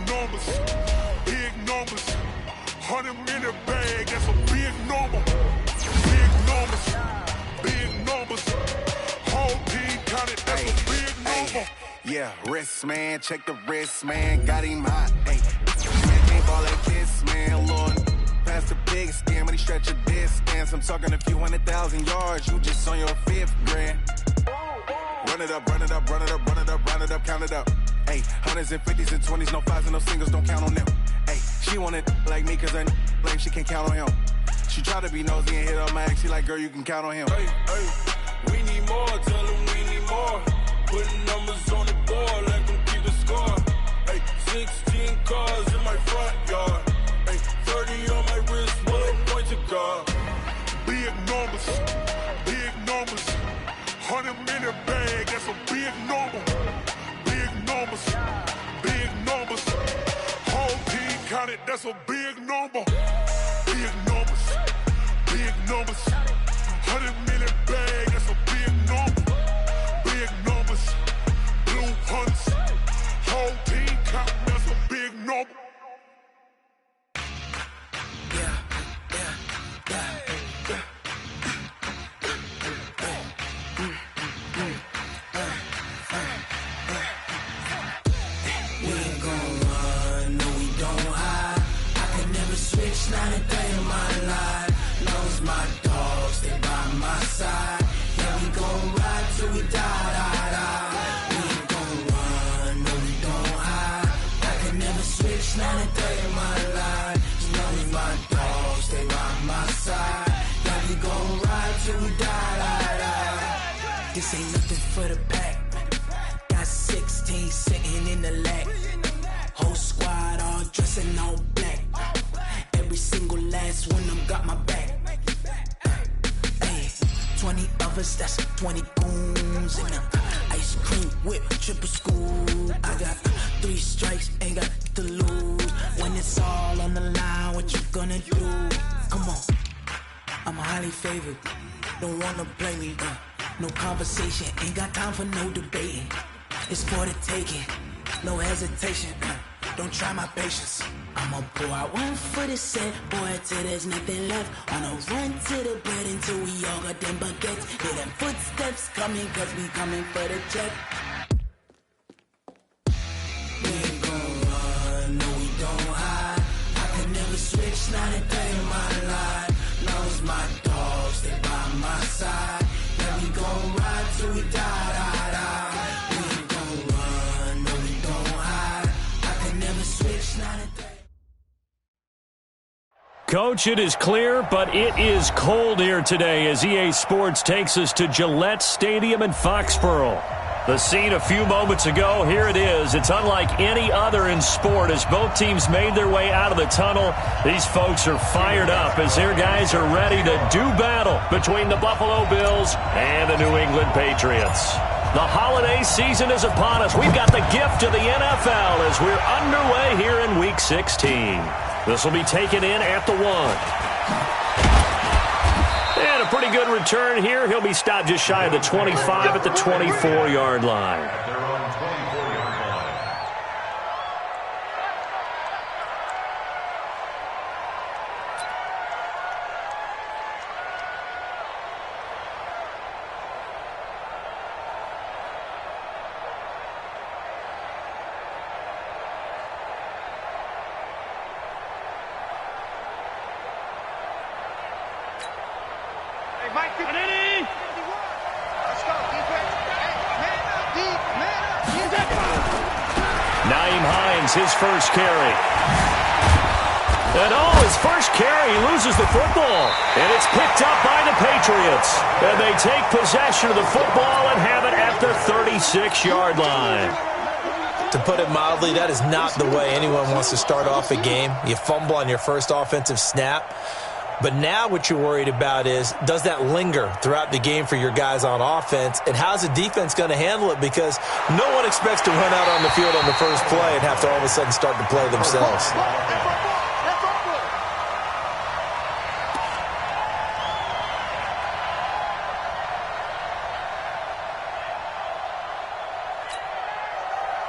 numbers, big numbers. 100-minute bag, that's a big number. Big numbers, big numbers. Whole team counted, that's a big number. Yeah, wrist, man, check the wrist, man. Got him hot, ayy. Man can't ball like this, man, Lord. Past the big skin, when he stretch a distance. I'm talking a few 100,000 yards, you just on your 5th grand. Run it up, run it up, run it up, run it up, run it up, count it up. Ayy, hundreds and 50s and 20s, no 5s and no singles, don't count on them. Ayy, she wanted like me, cause her lame, she can't count on him. She tried to be nosy and hit up my ex, she like, girl, you can count on him. Hey, we need more, tell them we need more. Putting numbers on the board, let them keep the score. Hey, 16 cars in my front yard. Hey, 30 on my wrist, bullet point to God. Big numbers, big numbers. 100-minute bag, that's a big number. Big numbers, big numbers. Whole team counted, that's a big number. Big numbers, big numbers. 100-minute bag, that's a big number. Big numbers, blue hunts. Whole team counting, that's a big number. Not a day in my life. Knows my dogs, they by my side. Yeah, we gon' ride till we die, die, die. We ain't gon' run, no, we don't hide. I can never switch, not a day in my life. Knows my dogs, they by my side. Yeah, we gon' ride till we die, die, die. This ain't nothing for the pack. Got 16 sitting in the lap. Whole squad all dressing all black. Every single last one of them got my back. Hey, 20 of us, that's 20 goons. And ice cream whip, triple scoop. I got 3 strikes, ain't got to lose. When it's all on the line, what you gonna do? Come on, I'm highly favored. Don't wanna play me, no conversation. Ain't got time for no debating. It's for the taking, no hesitation. Don't try my patience. I'ma pour out one for the set, boy, till there's nothing left. On a run to the bread until we all got them baguettes. Hear them footsteps coming, cause we coming for the check. We ain't gon' run, no, we don't hide. I can never switch, not a day in my life. Knows my dogs, they by my side. Yeah, we gon' ride till we die, die, die. We ain't gon' run, no, we don't hide. I can never switch, not a day. Coach, it is clear, but it is cold here today as EA Sports takes us to Gillette Stadium in Foxborough. The scene a few moments ago, here it is. It's unlike any other in sport as both teams made their way out of the tunnel. These folks are fired up as their guys are ready to do battle between the Buffalo Bills and the New England Patriots. The holiday season is upon us. We've got the gift of the NFL as we're underway here in Week 16. This will be taken in at the 1. And a pretty good return here. He'll be stopped just shy of the 25 at the 24-yard line. His first carry. And his first carry, he loses the football. And it's picked up by the Patriots. And they take possession of the football and have it at the 36-yard line. To put it mildly, that is not the way anyone wants to start off a game. You fumble on your first offensive snap. But now what you're worried about is, does that linger throughout the game for your guys on offense? And how's the defense going to handle it? Because no one expects to run out on the field on the first play and have to all of a sudden start to play themselves.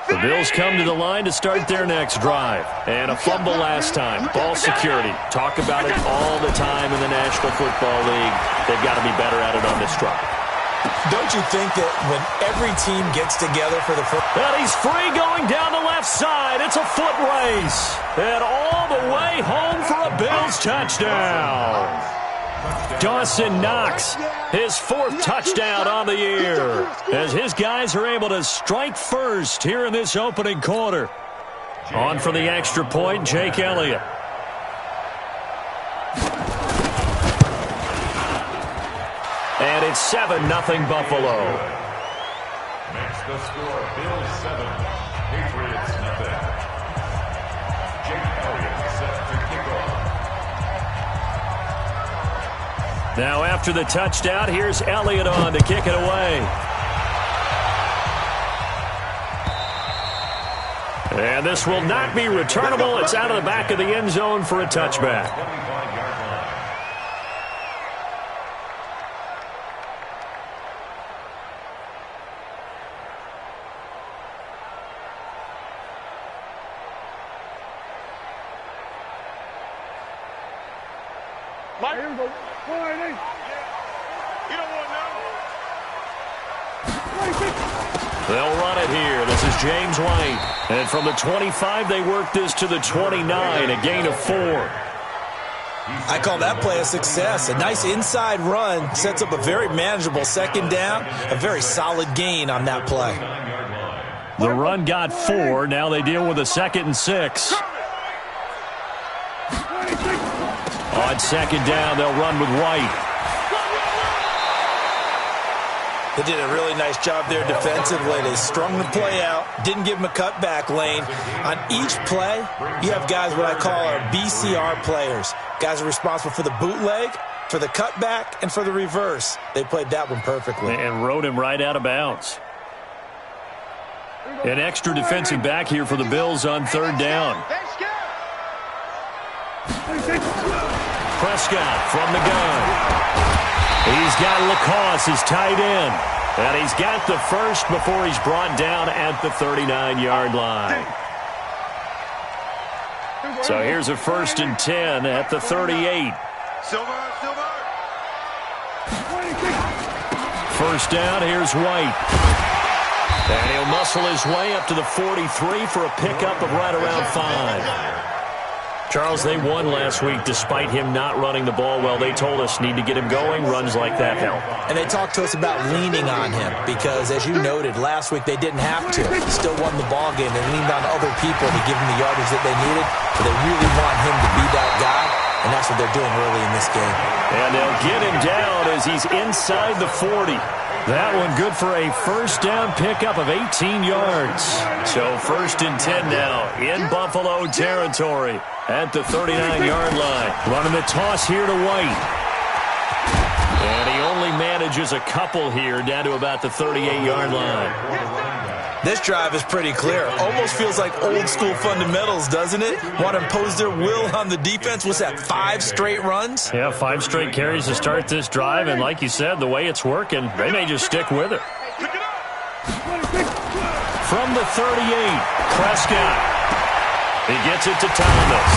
The Bills come to the line to start their next drive. And a fumble last time. Ball security. Talk about it all the time in the National Football League. They've got to be better at it on this drive. Don't you think that when every team gets together for the football? And he's free going down the left side. It's a foot race. And all the way home for a Bills touchdown. Dawson Knox, his 4th touchdown on the year, as his guys are able to strike first here in this opening quarter. On for the extra point, Jake Elliott. And it's 7-0 Buffalo. Next, the score, Bills 7, Patriots nothing. Jake Elliott set to kick off. Now after the touchdown, here's Elliott on to kick it away. And this will not be returnable. It's out of the back of the end zone for a touchback. They'll run it here. This is James White. And from the 25, they work this to the 29, a gain of 4. I call that play a success. A nice inside run sets up a very manageable second down, a very solid gain on that play. The run got 4. Now they deal with a 2nd and 6. On second down, they'll run with White. They did a really nice job there defensively. They strung the play out, didn't give him a cutback lane. On each play, you have guys what I call our BCR players. Guys are responsible for the bootleg, for the cutback, and for the reverse. They played that one perfectly. And rode him right out of bounds. An extra defensive back here for the Bills on 3rd down. Prescott from the gun. He's got Lacoste, his tight end. And he's got the first before he's brought down at the 39-yard line. So here's a 1st and 10 at the 38. First down, here's White. And he'll muscle his way up to the 43 for a pickup of right around 5. Charles, they won last week despite him not running the ball well. They told us need to get him going. Runs like that help. And they talked to us about leaning on him because, as you noted, last week they didn't have to. They still won the ball game. They leaned on other people to give him the yardage that they needed. But they really want him to be that guy, and that's what they're doing early in this game. And they'll get him down as he's inside the 40. That one good for a first down pickup of 18 yards. So 1st and 10 now in Buffalo territory at the 39-yard line. Running the toss here to White. And he only manages a couple here down to about the 38-yard line. This drive is pretty clear. Almost feels like old school fundamentals, doesn't it? Want to impose their will on the defense. What's that, 5 straight runs? Yeah, 5 straight carries to start this drive. And like you said, the way it's working, they may just stick with it. From the 38, Prescott. He gets it to Thomas.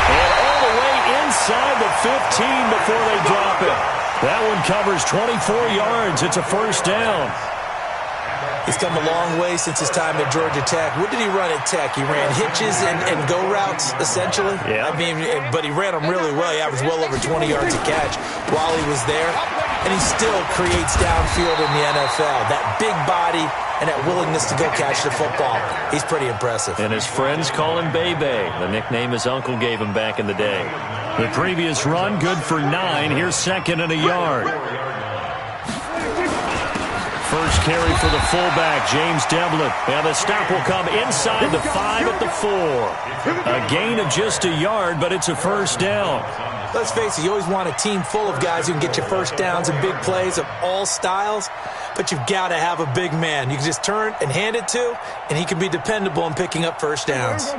And all the way inside the 15 before they drop it. That one covers 24 yards. It's a first down. He's come a long way since his time at Georgia Tech. What did he run at Tech? He ran hitches and go routes, essentially. Yeah. I mean, but he ran them really well. He averaged well over 20 yards a catch while he was there. And he still creates downfield in the NFL. That big body and that willingness to go catch the football. He's pretty impressive. And his friends call him Bebe, the nickname his uncle gave him back in the day. The previous run, good for 9. Here's 2nd and a yard. First carry for the fullback, James Devlin. And the stop will come inside the 5 at the 4. A gain of just a yard, but it's a first down. Let's face it, you always want a team full of guys who can get you first downs and big plays of all styles, but you've got to have a big man you can just turn and hand it to, and he can be dependable in picking up first downs.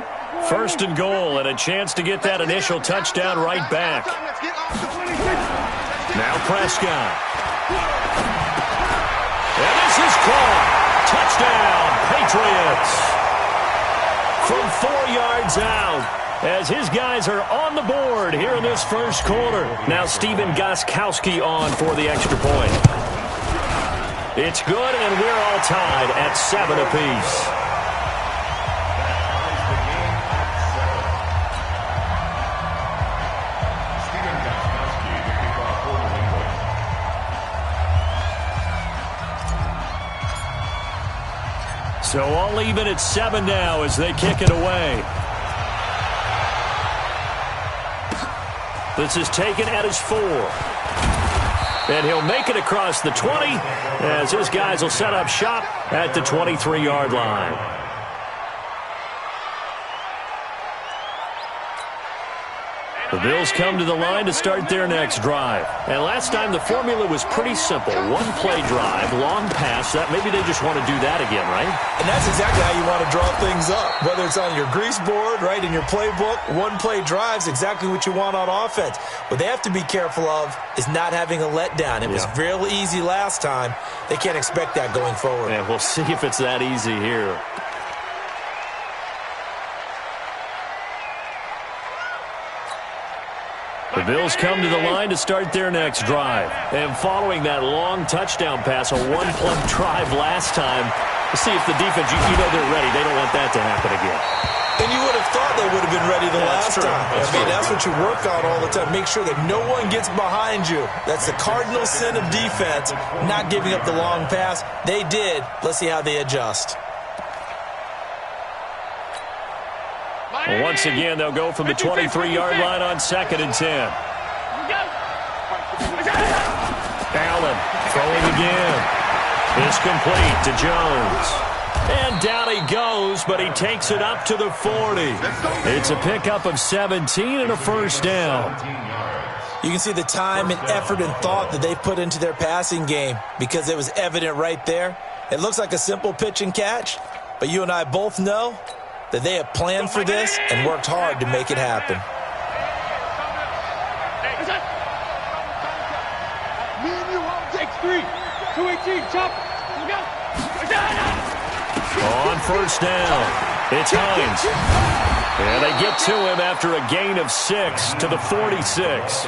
First and goal, and a chance to get that initial touchdown right back. Now Prescott. And this is caught. Touchdown, Patriots. from 4 yards out, as his guys are on the board here in this first quarter. Now Steven Gostkowski on for the extra point. It's good, and we're all tied at 7 apiece. So all even at 7 now as they kick it away. This is taken at his 4. And he'll make it across the 20 as his guys will set up shop at the 23-yard line. The Bills come to the line to start their next drive. And last time the formula was pretty simple. One-play drive, long pass. That maybe they just want to do that again, right? And that's exactly how you want to draw things up. Whether it's on your grease board, right, in your playbook, one-play drive's exactly what you want on offense. What they have to be careful of is not having a letdown. It was real easy last time. They can't expect that going forward. And we'll see if it's that easy here. The Bills come to the line to start their next drive. And following that long touchdown pass, a one-play drive last time, let's see if the defense, you know they're ready. They don't want that to happen again. And you would have thought they would have been ready the last time. That's what you work on all the time. Make sure that no one gets behind you. That's the cardinal sin of defense, not giving up the long pass. They did. Let's see how they adjust. Well, once again, they'll go from the 23-yard line on 2nd and 10. Allen throwing again. It's complete to Jones. And down he goes, but he takes it up to the 40. It's a pickup of 17 and a first down. You can see the time and effort and thought that they put into their passing game because it was evident right there. It looks like a simple pitch and catch, but you and I both know that they have planned for this and worked hard to make it happen. Me and you on take 3. 218, chop. On first down, it's Hines. And they get to him after a gain of 6 to the 46.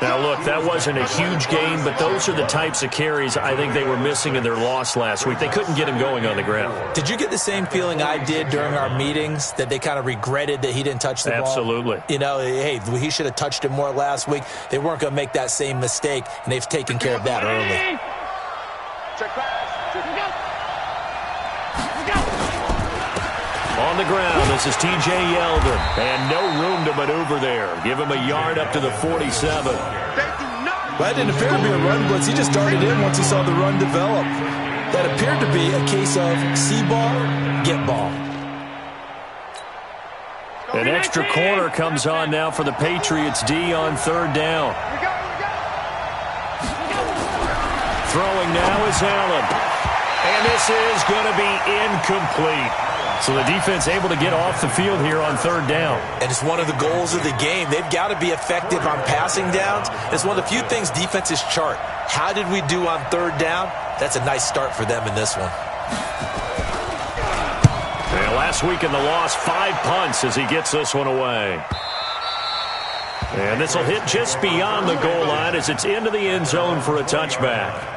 Now, look, that wasn't a huge gain, but those are the types of carries I think they were missing in their loss last week. They couldn't get him going on the ground. Did you get the same feeling I did during our meetings, that they kind of regretted that he didn't touch the ball? Absolutely. You know, hey, he should have touched it more last week. They weren't going to make that same mistake, and they've taken care of that early. On the ground, this is T.J. Yeldon. And no room to maneuver there. Give him a yard up to the 47. That didn't appear to be a run blitz. He just darted in once he saw the run develop. That appeared to be a case of see ball, get ball. An extra corner comes on now for the Patriots D on 3rd down. Throwing now is Allen. And this is going to be incomplete. So the defense able to get off the field here on 3rd down. And it's one of the goals of the game. They've got to be effective on passing downs. It's one of the few things defenses chart. How did we do on 3rd down? That's a nice start for them in this one. And last week in the loss, 5 punts as he gets this one away. And this will hit just beyond the goal line as it's into the end zone for a touchback.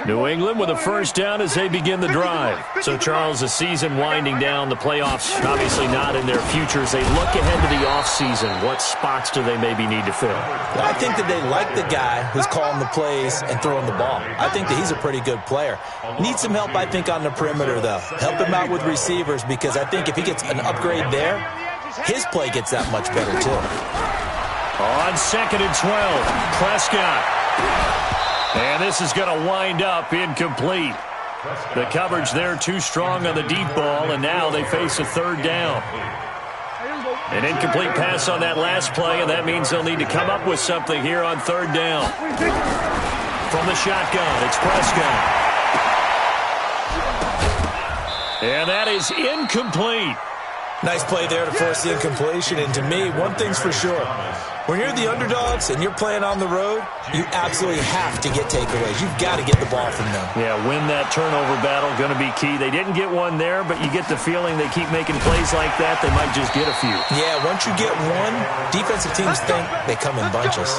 New England with a first down as they begin the drive. So, Charles, the season winding down, the playoffs obviously not in their future. As they look ahead to the offseason, what spots do they maybe need to fill? Well, I think that they like the guy who's calling the plays and throwing the ball. I think that he's a pretty good player. Needs some help, I think, on the perimeter, though. Help him out with receivers, because I think if he gets an upgrade there, his play gets that much better, too. On 2nd and 12, Prescott. And this is going to wind up incomplete. The coverage there too strong on the deep ball, and now they face a 3rd down. An incomplete pass on that last play, and that means they'll need to come up with something here on 3rd down. From the shotgun, it's Prescott. And that is incomplete. Nice play there to force the incompletion. And to me, one thing's for sure. When you're the underdogs and you're playing on the road, you absolutely have to get takeaways. You've got to get the ball from them. Yeah, win that turnover battle, going to be key. They didn't get one there, but you get the feeling they keep making plays like that, they might just get a few. Yeah, once you get one, defensive teams think they come in bunches.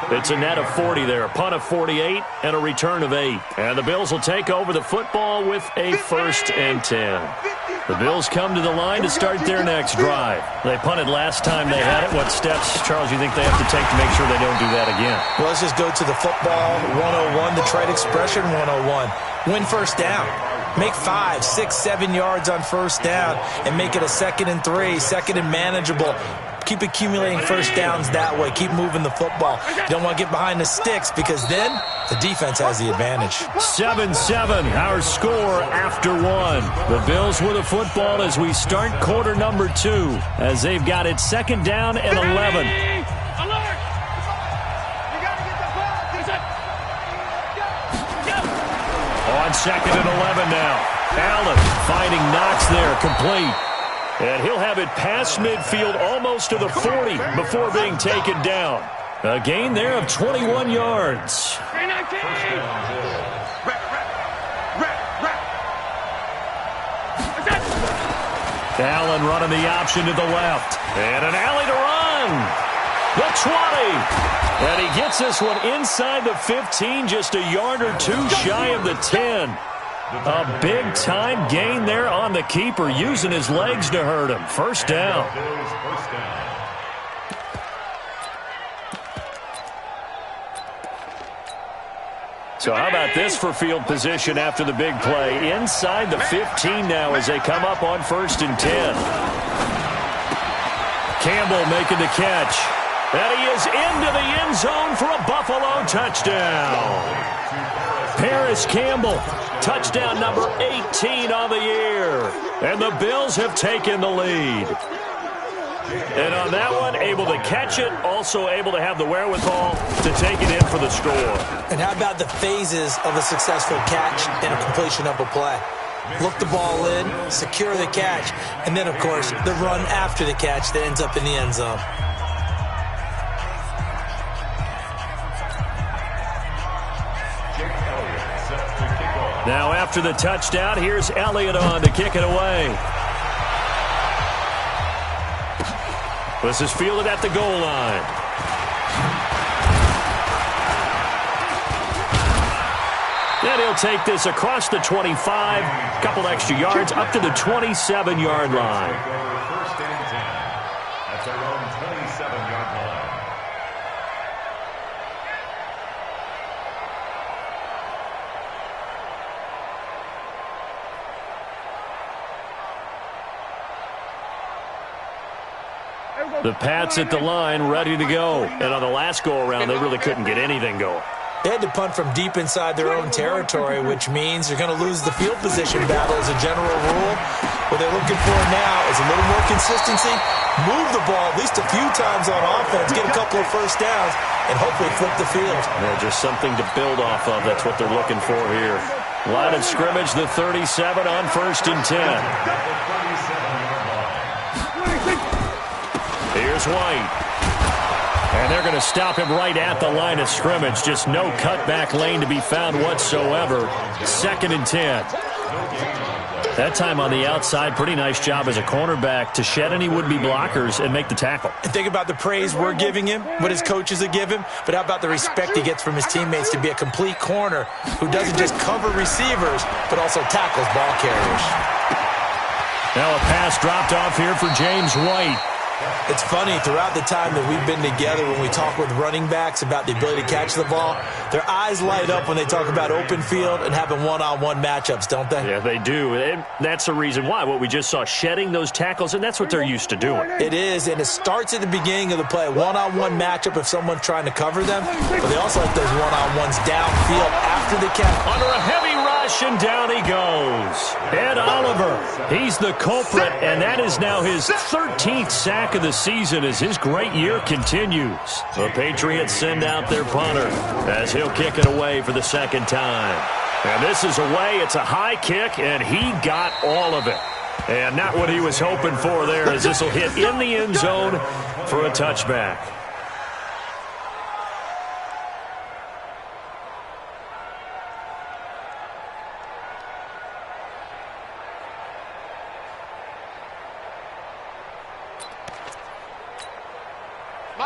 It's a net of 40 there, a punt of 48, and a return of 8. And the Bills will take over the football with a 1st and 10. The Bills come to the line to start their next drive. They punted last time they had it. What steps, Charles, you think they have to take to make sure they don't do that again? Well, let's just go to the football 101, the trade expression 101. Win first down. Make 5, 6, 7 yards on first down and make it a 2nd and 3, 2nd and manageable. Keep accumulating first downs that way. Keep moving the football. You don't want to get behind the sticks because then the defense has the advantage. 7-7, our score after 1. The Bills with the football as we start quarter number 2, as they've got it 2nd down and 11. On 2nd and 11 now. Allen finding Knox there, complete. And he'll have it past midfield almost to the 40 before being taken down. A gain there of 21 yards. Allen running the option to the left. And an alley to run. The 20. And he gets this one inside the 15, just a yard or 2 shy of the 10. A big-time gain there on the keeper, using his legs to hurt him. First down. So how about this for field position after the big play? Inside the 15 now as they come up on 1st and 10. Campbell making the catch. And he is into the end zone for a Buffalo touchdown. Paris Campbell, touchdown number 18 on the year. And the Bills have taken the lead. And on that one, able to catch it, also able to have the wherewithal to take it in for the score. And how about the phases of a successful catch and a completion of a play? Look the ball in, secure the catch, and then, of course, the run after the catch that ends up in the end zone. Now after the touchdown, here's Elliott on to kick it away. This is fielded at the goal line. And he'll take this across the 25, couple extra yards, up to the 27-yard line. First and 10. That's our own 27-yard line. The Pats at the line, ready to go. And on the last go-around, they really couldn't get anything going. They had to punt from deep inside their own territory, which means they're going to lose the field position battle as a general rule. What they're looking for now is a little more consistency, move the ball at least a few times on offense, get a couple of first downs, and hopefully flip the field. Yeah, just something to build off of. That's what they're looking for here. Line of scrimmage, the 37 on 1st and 10. Here's White. And they're going to stop him right at the line of scrimmage. Just no cutback lane to be found whatsoever. 2nd and 10. That time on the outside, pretty nice job as a cornerback to shed any would-be blockers and make the tackle. And think about the praise we're giving him, what his coaches have given him, but how about the respect he gets from his teammates to be a complete corner who doesn't just cover receivers, but also tackles ball carriers. Now a pass dropped off here for James White. It's funny, throughout the time that we've been together, when we talk with running backs about the ability to catch the ball, their eyes light up when they talk about open field and having one-on-one matchups, don't they? Yeah, they do. And that's the reason why. What we just saw, shedding those tackles, and that's what they're used to doing. It is, and it starts at the beginning of the play. One-on-one matchup if someone's trying to cover them, but they also like those one-on-ones downfield after the catch. Under a heavy rush, and down he goes. Ed Oliver, he's the culprit, and that is now his 13th sack of the season as his great year continues. The Patriots send out their punter as he'll kick it away for the 2nd time. And this is away. It's a high kick, and he got all of it. And not what he was hoping for there, as this will hit in the end zone for a touchback.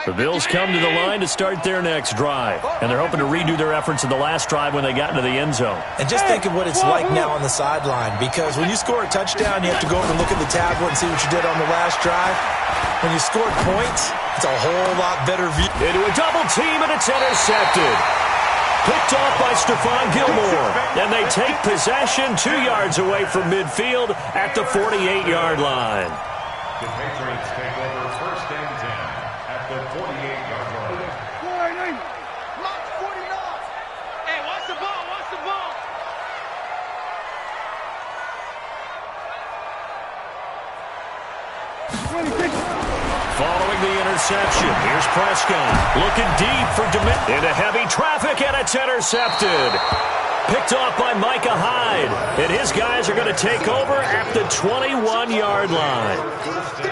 The Bills come to the line to start their next drive, and they're hoping to redo their efforts in the last drive when they got into the end zone. And just think of what it's like now on the sideline, because when you score a touchdown, you have to go over and look at the tablet and see what you did on the last drive. When you scored points, it's a whole lot better view. Into a double team, and it's intercepted. Picked off by Stephon Gilmore, and they take possession 2 yards away from midfield at the 48-yard line. The Patriots take over first and 10 at the 48-yard line. Warning! Mark 49! Hey, watch the ball, watch the ball! Following the interception, here's Prescott. Looking deep for into heavy traffic, and it's intercepted. Picked off by Micah Hyde. And his guys are going to take over at the 21-yard line.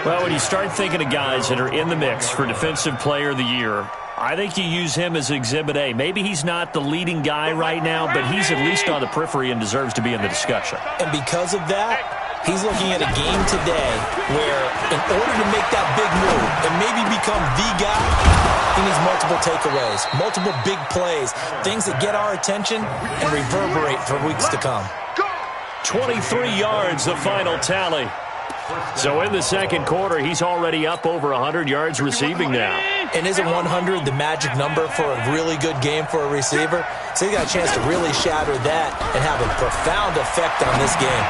Well, when you start thinking of guys that are in the mix for Defensive Player of the Year, I think you use him as Exhibit A. Maybe he's not the leading guy right now, but he's at least on the periphery and deserves to be in the discussion. And because of that, he's looking at a game today where in order to make that big move and maybe become the guy, he needs multiple takeaways, multiple big plays, things that get our attention and reverberate for weeks to come. 23 yards, the final tally. So in the second quarter, he's already up over 100 yards receiving now. And isn't 100 the magic number for a really good game for a receiver? So he got a chance to really shatter that and have a profound effect on this game.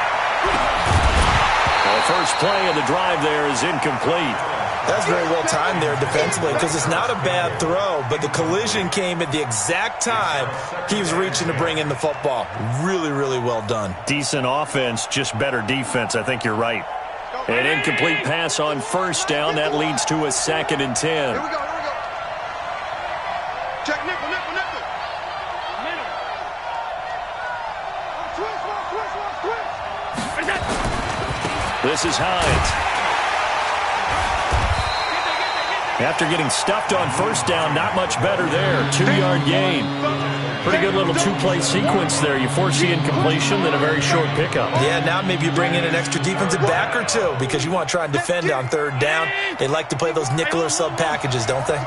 The first play of the drive there is incomplete. That's very well timed there defensively, because it's not a bad throw, but the collision came at the exact time he was reaching to bring in the football. Really, really well done. Decent offense, just better defense. I think you're right. An incomplete pass on first down. That leads to a 2nd and 10. Here we go. Check nickel. Middle. Twist. This is Hines. After getting stuffed on first down, not much better there. 2-yard gain. Pretty good little two-play sequence there. You force the incompletion, then a very short pickup. Yeah, now maybe you bring in an extra defensive back or two because you want to try and defend on third down. They like to play those nickel or sub packages, don't they?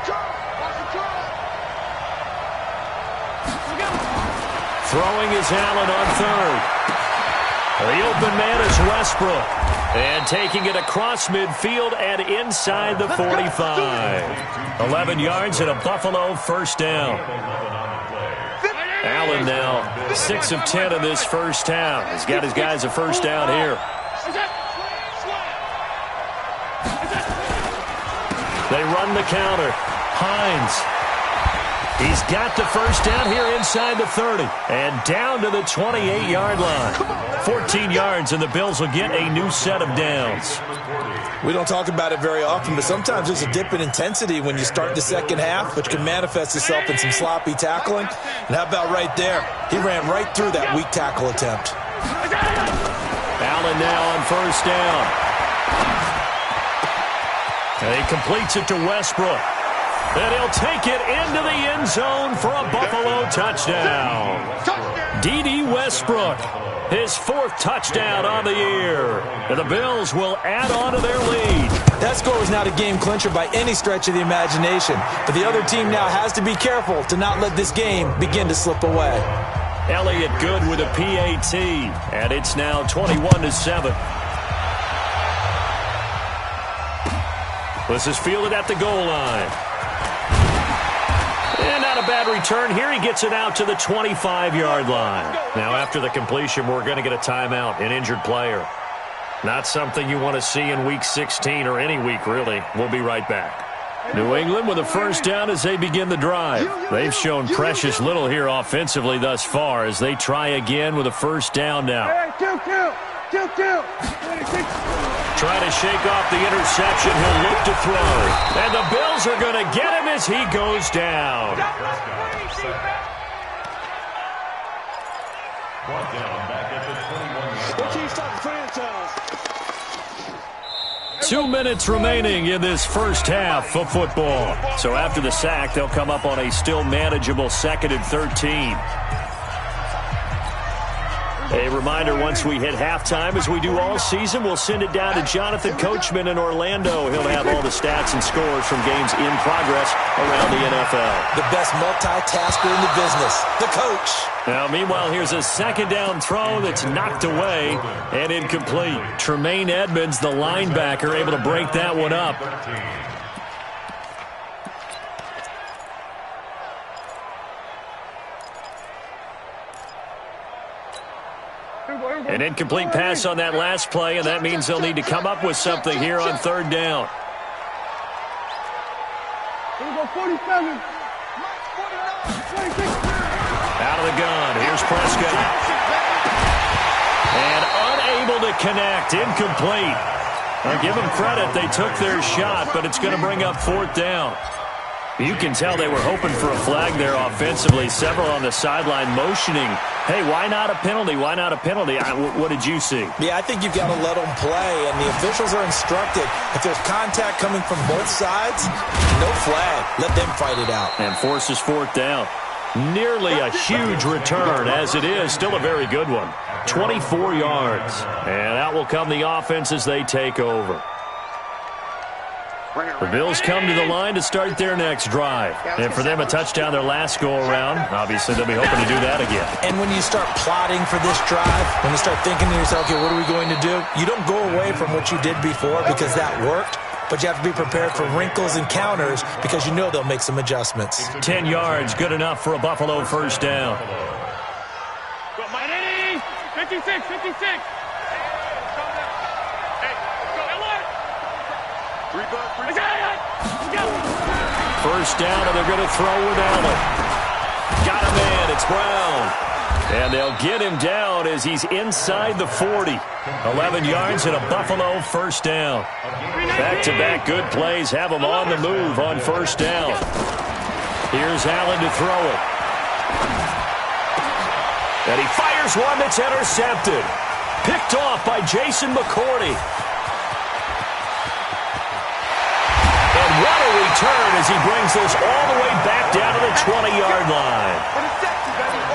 Throwing is Allen on third. The open man is Westbrook. And taking it across midfield and inside the 45. 11 yards and a Buffalo first down. Allen now 6 of 10 in this first half. He's got his guys a first down here. They run the counter. Hines. He's got the first down here inside the 30. And down to the 28-yard line. 14 yards, and the Bills will get a new set of downs. We don't talk about it very often, but sometimes there's a dip in intensity when you start the second half, which can manifest itself in some sloppy tackling. And how about right there? He ran right through that weak tackle attempt. Allen now on first down. And he completes it to Westbrook. And he'll take it into the end zone for a Buffalo touchdown. D.D. Westbrook, his 4th touchdown on the year. And the Bills will add on to their lead. That score was not a game clincher by any stretch of the imagination. But the other team now has to be careful to not let this game begin to slip away. Elliott good with a PAT. And it's now 21-7. This is fielded at the goal line. And not a bad return here. He gets it out to the 25-yard line. Now, after the completion, we're going to get a timeout, an injured player. Not something you want to see in Week 16 or any week, really. We'll be right back. New England with a first down as they begin the drive. They've shown precious little here offensively thus far as they try again with a first down now. Trying to shake off the interception. He'll look to throw. And the Bills are going to get him as he goes down. Brought down back at the 21-yard line. Franchise. 2 minutes remaining in this first half of football. So after the sack, they'll come up on a still manageable 2nd and 13. A reminder, once we hit halftime, as we do all season, we'll send it down to Jonathan Coachman in Orlando. He'll have all the stats and scores from games in progress around the NFL. The best multitasker in the business, the coach. Now, meanwhile, here's a second down throw that's knocked away and incomplete. Tremaine Edmonds, the linebacker, able to break that one up. An incomplete pass on that last play, and that means they'll need to come up with something here on 3rd down. Out of the gun. Here's Prescott. And unable to connect. Incomplete. I'll give them credit. They took their shot, but it's going to bring up 4th down. You can tell they were hoping for a flag there offensively. Several on the sideline motioning, hey, why not a penalty? Why not a penalty? What did you see? Yeah, I think you've got to let them play, and the officials are instructed. If there's contact coming from both sides, no flag. Let them fight it out. And forces 4th down. Nearly a huge return, as it is. Still a very good one. 24 yards. And out will come the offense as they take over. The Bills come to the line to start their next drive. And for them, a touchdown their last go-around. Obviously, they'll be hoping to do that again. And when you start plotting for this drive, when you start thinking to yourself, okay, what are we going to do? You don't go away from what you did before because that worked. But you have to be prepared for wrinkles and counters because you know they'll make some adjustments. 10 yards, good enough for a Buffalo first down. 56, 56. First down, and they're going to throw with Allen. Got him in. It's Brown. And they'll get him down as he's inside the 40. 11 yards and a Buffalo first down. Back-to-back good plays have him on the move on first down. Here's Allen to throw it. And he fires one that's intercepted. Picked off by Jason McCourty. And what a return as he brings this all the way back down to the 20-yard line.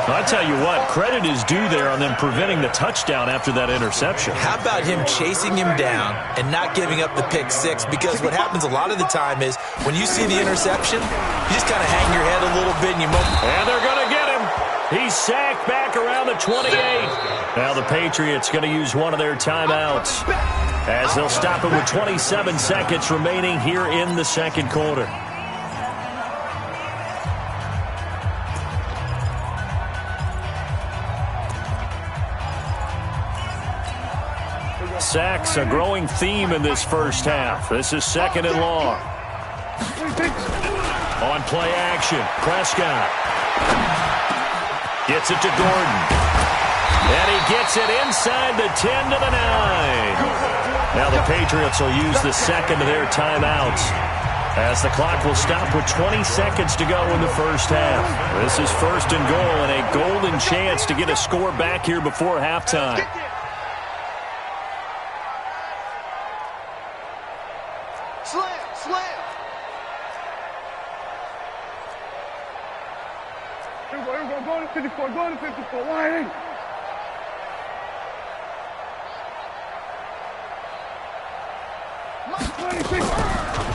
I tell you what, credit is due there on them preventing the touchdown after that interception. How about him chasing him down and not giving up the pick six? Because what happens a lot of the time is when you see the interception, you just kind of hang your head a little bit and you move. And they're going to get him. He's sacked back around the 28. Now the Patriots going to use one of their timeouts as they'll stop it with 27 seconds remaining here in the second quarter. Sacks, a growing theme in this first half. This is second and long. On play action, Prescott gets it to Gordon. And he gets it inside the 10 to the 9. Now the Patriots will use the second of their timeouts as the clock will stop with 20 seconds to go in the first half. This is first and goal and a golden chance to get a score back here before halftime. Slam. Here we go. Go to 54. Go to 54. Wide in.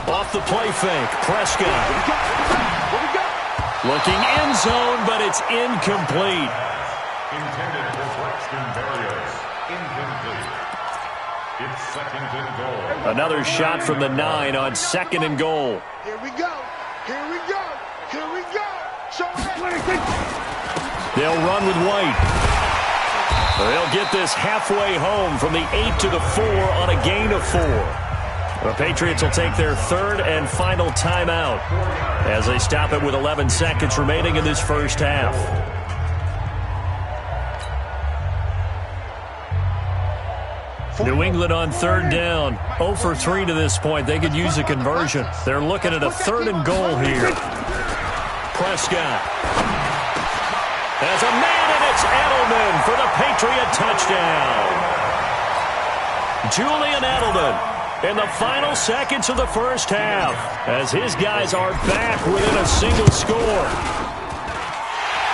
Off the play fake, Prescott. Looking end zone, but it's incomplete. Intended for Braxton Berrios. Incomplete. It's second and goal. Another shot from the 9 on second and goal. Here we go. Show They'll run with White. They'll get this halfway home from the 8 to the 4 on a gain of 4. The Patriots will take their third and final timeout as they stop it with 11 seconds remaining in this first half. New England on third down. 0 for 3 to this point. They could use a conversion. They're looking at a third and goal here. Prescott. There's a man, and it's Edelman for the Patriot touchdown. Julian Edelman in the final seconds of the first half as his guys are back within a single score.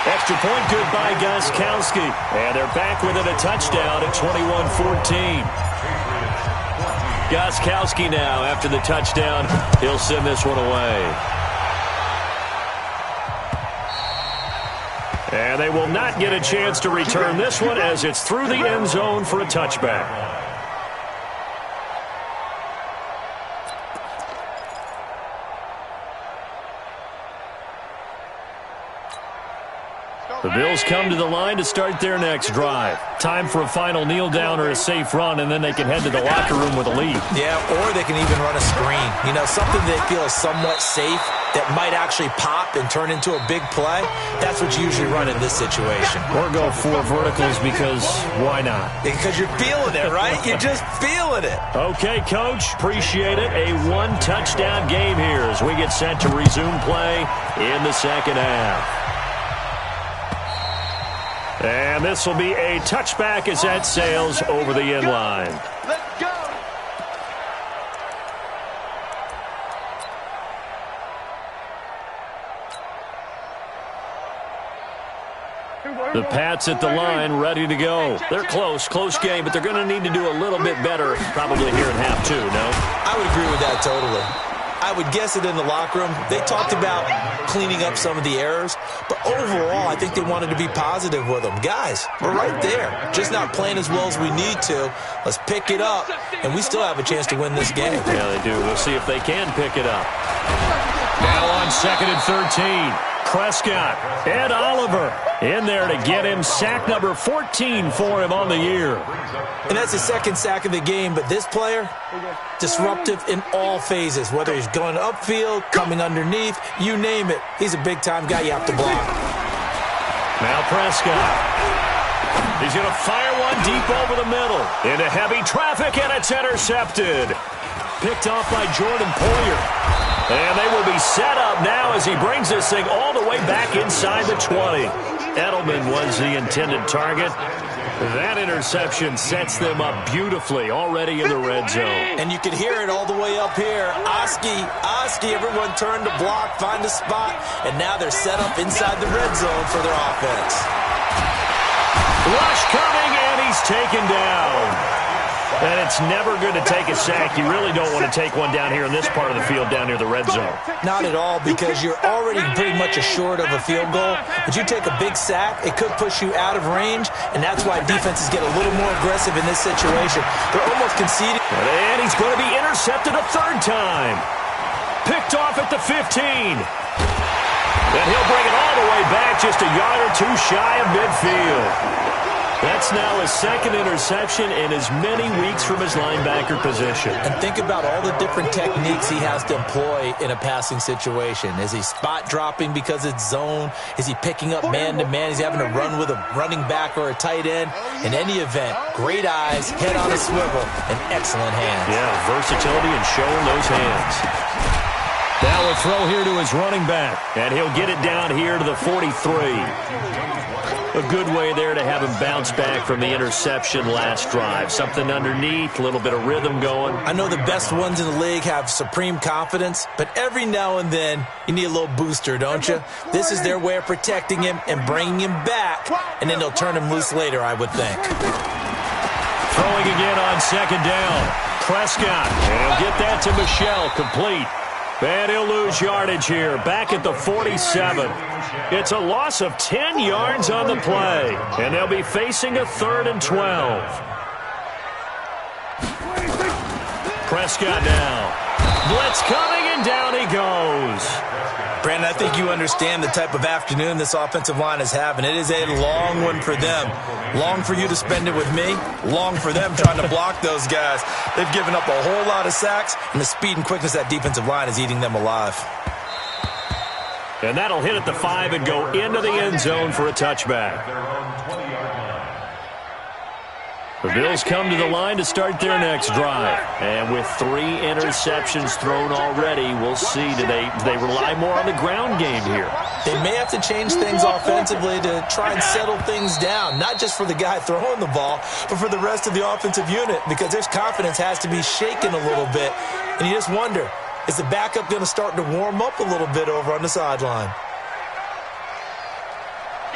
Extra point good by Gostkowski. And they're back within a touchdown at 21-14. Gostkowski now, after the touchdown, he'll send this one away. And they will not get a chance to return this one as it's through the end zone for a touchback. The Bills come to the line to start their next drive. Time for a final kneel down or a safe run, and then they can head to the locker room with a lead. Yeah, or they can even run a screen. You know, something they feel is somewhat safe that might actually pop and turn into a big play. That's what you usually run in this situation. Or go 4 verticals because why not? Because you're feeling it, right? You're just feeling it. Okay, Coach. Appreciate it. A 1-touchdown game here as we get set to resume play in the second half. And this will be a touchback as that sails over the end line. Let's go. The Pats at the line, ready to go. They're close game, but they're going to need to do a little bit better probably here in half 2, no? I would agree with that totally. I would guess it in the locker room. They talked about cleaning up some of the errors, but overall, I think they wanted to be positive with them. Guys, we're right there. Just not playing as well as we need to. Let's pick it up, and we still have a chance to win this game. Yeah, they do. We'll see if they can pick it up. Now on 2nd and 13. Prescott, Ed Oliver in there to get him sack number 14 for him on the year. And that's the second sack of the game, but this player, disruptive in all phases, whether he's going upfield, coming underneath, you name it. He's a big-time guy you have to block. Now Prescott. He's going to fire one deep over the middle. Into heavy traffic, and it's intercepted. Picked off by Jordan Poyer. And they will be set up now as he brings this thing all the way back inside the 20. Edelman was the intended target. That interception sets them up beautifully already in the red zone. And you can hear it all the way up here. Oski, everyone turned to block, find a spot, and now they're set up inside the red zone for their offense. Rush coming, and he's taken down. And it's never good to take a sack. You really don't want to take one down here in this part of the field, down near the red zone. Not at all, because you're already pretty much assured of a field goal. But you take a big sack, it could push you out of range, and that's why defenses get a little more aggressive in this situation. They're almost conceding. And he's going to be intercepted a 3rd time. Picked off at the 15. And he'll bring it all the way back just a yard or 2 shy of midfield. That's now his 2nd interception in as many weeks from his linebacker position. And think about all the different techniques he has to employ in a passing situation. Is he spot dropping because it's zone? Is he picking up man-to-man? Is he having to run with a running back or a tight end? In any event, great eyes, head on a swivel, and excellent hands. Yeah, versatility and showing those hands. Now a throw here to his running back, and he'll get it down here to the 43. A good way there to have him bounce back from the interception last drive. Something underneath, a little bit of rhythm going. I know the best ones in the league have supreme confidence, but every now and then you need a little booster, don't you? This is their way of protecting him and bringing him back, and then they'll turn him loose later, I would think. Throwing again on 2nd down. Prescott, and he'll get that to Michel, complete. And he'll lose yardage here, back at the 47. It's a loss of 10 yards on the play, and they'll be facing a 3rd and 12. Prescott now. Blitz coming, and down he goes. Brandon, I think you understand the type of afternoon this offensive line is having. It is a long one for them. Long for you to spend it with me. Long for them trying to block those guys. They've given up a whole lot of sacks, and the speed and quickness of that defensive line is eating them alive. And that'll hit at the 5 and go into the end zone for a touchback. The Bills come to the line to start their next drive. And with 3 interceptions thrown already, we'll see. Do they rely more on the ground game here? They may have to change things offensively to try and settle things down, not just for the guy throwing the ball, but for the rest of the offensive unit, because their confidence has to be shaken a little bit. And you just wonder, is the backup going to start to warm up a little bit over on the sideline?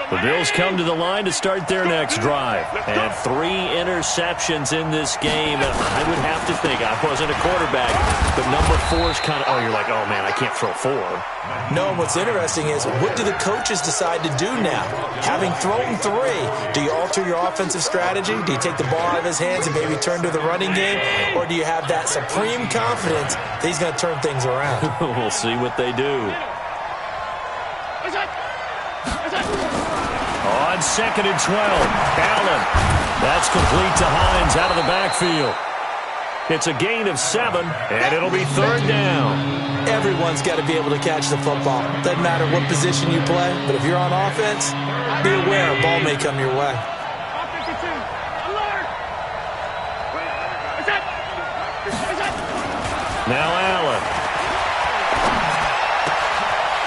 The Bills come to the line to start their next drive. And 3 interceptions in this game. And I would have to think, I wasn't a quarterback, but number 4 is kind of, you're like, oh, man, I can't throw 4. No, and what's interesting is, what do the coaches decide to do now? Having thrown 3, do you alter your offensive strategy? Do you take the ball out of his hands and maybe turn to the running game? Or do you have that supreme confidence that he's going to turn things around? We'll see what they do. On 2nd and 12, Allen. That's complete to Hines out of the backfield. It's a gain of 7, and it'll be 3rd down. Everyone's got to be able to catch the football. Doesn't matter what position you play, but if you're on offense, be aware a ball may come your way. Now Allen.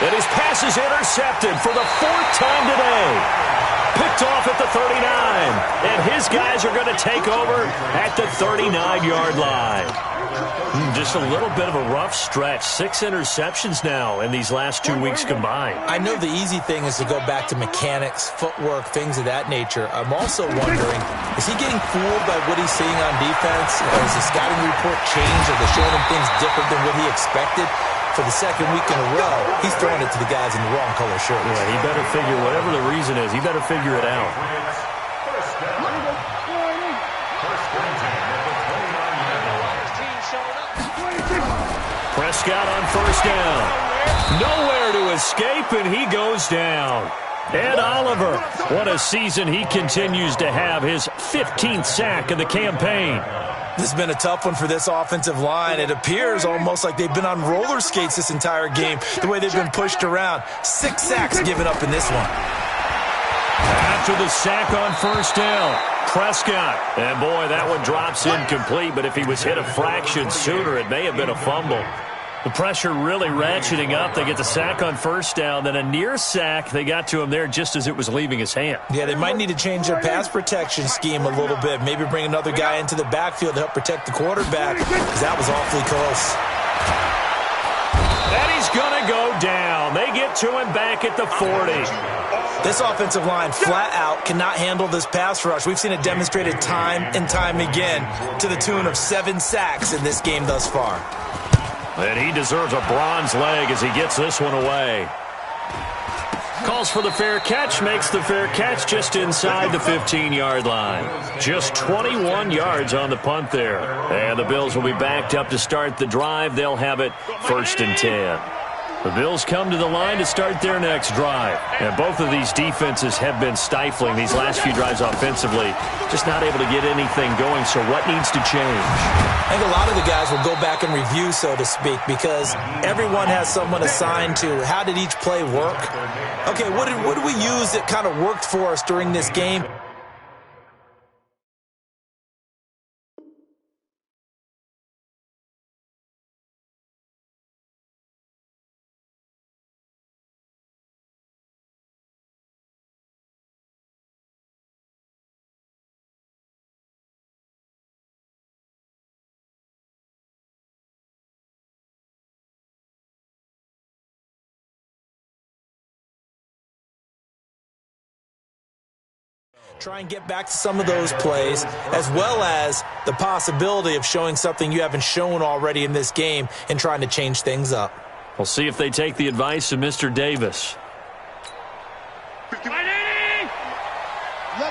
And his pass is intercepted for the 4th time today. Picked off at the 39. And his guys are going to take over at the 39-yard line. Just a little bit of a rough stretch. 6 interceptions now in these last 2 weeks combined. I know the easy thing is to go back to mechanics, footwork, things of that nature. I'm also wondering, is he getting fooled by what he's seeing on defense? Has the scouting report changed? Are they showing him things different than what he expected? For the 2nd week in a row, he's throwing it to the guys in the wrong color shirt. Yeah, he better figure, whatever the reason is, he better figure it out. Prescott on 1st down. Nowhere to escape, and he goes down. Ed Oliver, what a season he continues to have, his 15th sack of the campaign. This has been a tough one for this offensive line. It appears almost like they've been on roller skates this entire game, the way they've been pushed around. 6 sacks given up in this one. After the sack on 1st down, Prescott. And, boy, that one drops incomplete, but if he was hit a fraction sooner, it may have been a fumble. The pressure really ratcheting up. They get the sack on 1st down, then a near sack. They got to him there just as it was leaving his hand. Yeah, they might need to change their pass protection scheme a little bit. Maybe bring another guy into the backfield to help protect the quarterback, because that was awfully close. And he's going to go down. They get to him back at the 40. This offensive line flat out cannot handle this pass rush. We've seen it demonstrated time and time again to the tune of 7 sacks in this game thus far. And he deserves a bronze leg as he gets this one away. Calls for the fair catch, makes the fair catch just inside the 15-yard line. Just 21 yards on the punt there. And the Bills will be backed up to start the drive. They'll have it 1st and 10. The Bills come to the line to start their next drive. And both of these defenses have been stifling these last few drives offensively. Just not able to get anything going, so what needs to change? I think a lot of the guys will go back and review, so to speak, because everyone has someone assigned to how did each play work. Okay, what did we use that kind of worked for us during this game? Try and get back to some of those plays, as well as the possibility of showing something you haven't shown already in this game and trying to change things up. We'll see if they take the advice of Mr. Davis. Let's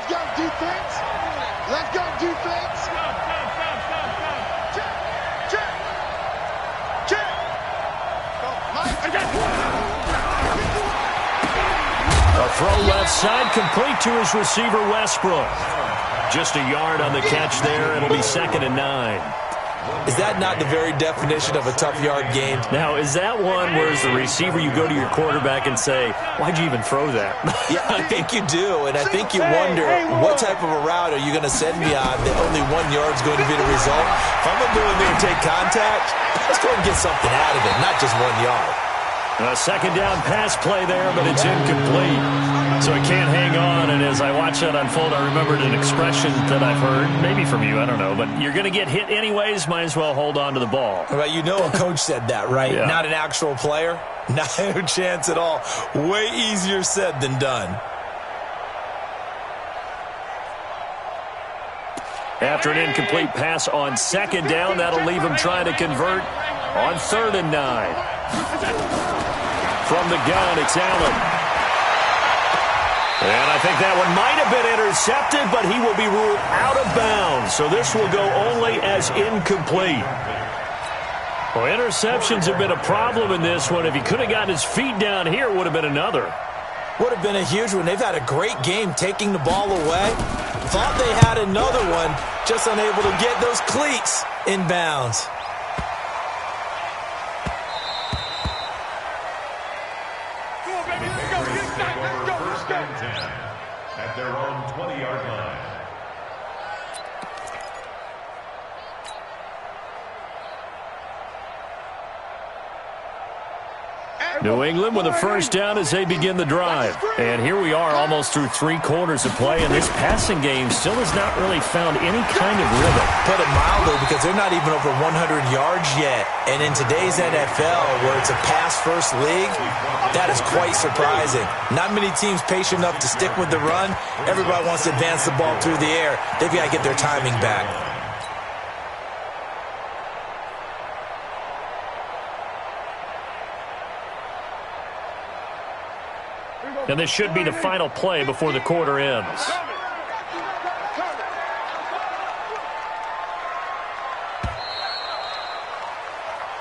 go, defense. Let's go, defense. Check. A throw left side, complete to his receiver, Westbrook. Just a yard on the catch there. It'll be 2nd and 9. Is that not the very definition of a tough yard gain? Now, is that one where as the receiver you go to your quarterback and say, why'd you even throw that? Yeah, I think you do, and I think you wonder what type of a route are you going to send me on that only 1 yard is going to be the result. If I'm going to go in there and take contact, let's go and get something out of it, not just 1 yard. A second down pass play there, but it's incomplete. So it can't hang on, and as I watch that unfold, I remembered an expression that I've heard, maybe from you, I don't know, but you're going to get hit anyways, might as well hold on to the ball. Well, you know a coach said that, right? Yeah. Not an actual player? No chance at all. Way easier said than done. After an incomplete pass on second down, that'll leave him trying to convert on 3rd and 9. From the gun, it's Allen. And I think that one might have been intercepted, but he will be ruled out of bounds. So this will go only as incomplete. Well, interceptions have been a problem in this one. If he could have gotten his feet down here, it would have been another. Would have been a huge one. They've had a great game taking the ball away. Thought they had another one, just unable to get those cleats in bounds. At their own 20-yard line. New England with a first down as they begin the drive. And here we are almost through 3 quarters of play, and this passing game still has not really found any kind of rhythm. Put it mildly, because they're not even over 100 yards yet. And in today's NFL, where it's a pass-first league, that is quite surprising. Not many teams patient enough to stick with the run. Everybody wants to advance the ball through the air. They've got to get their timing back. And this should be the final play before the quarter ends.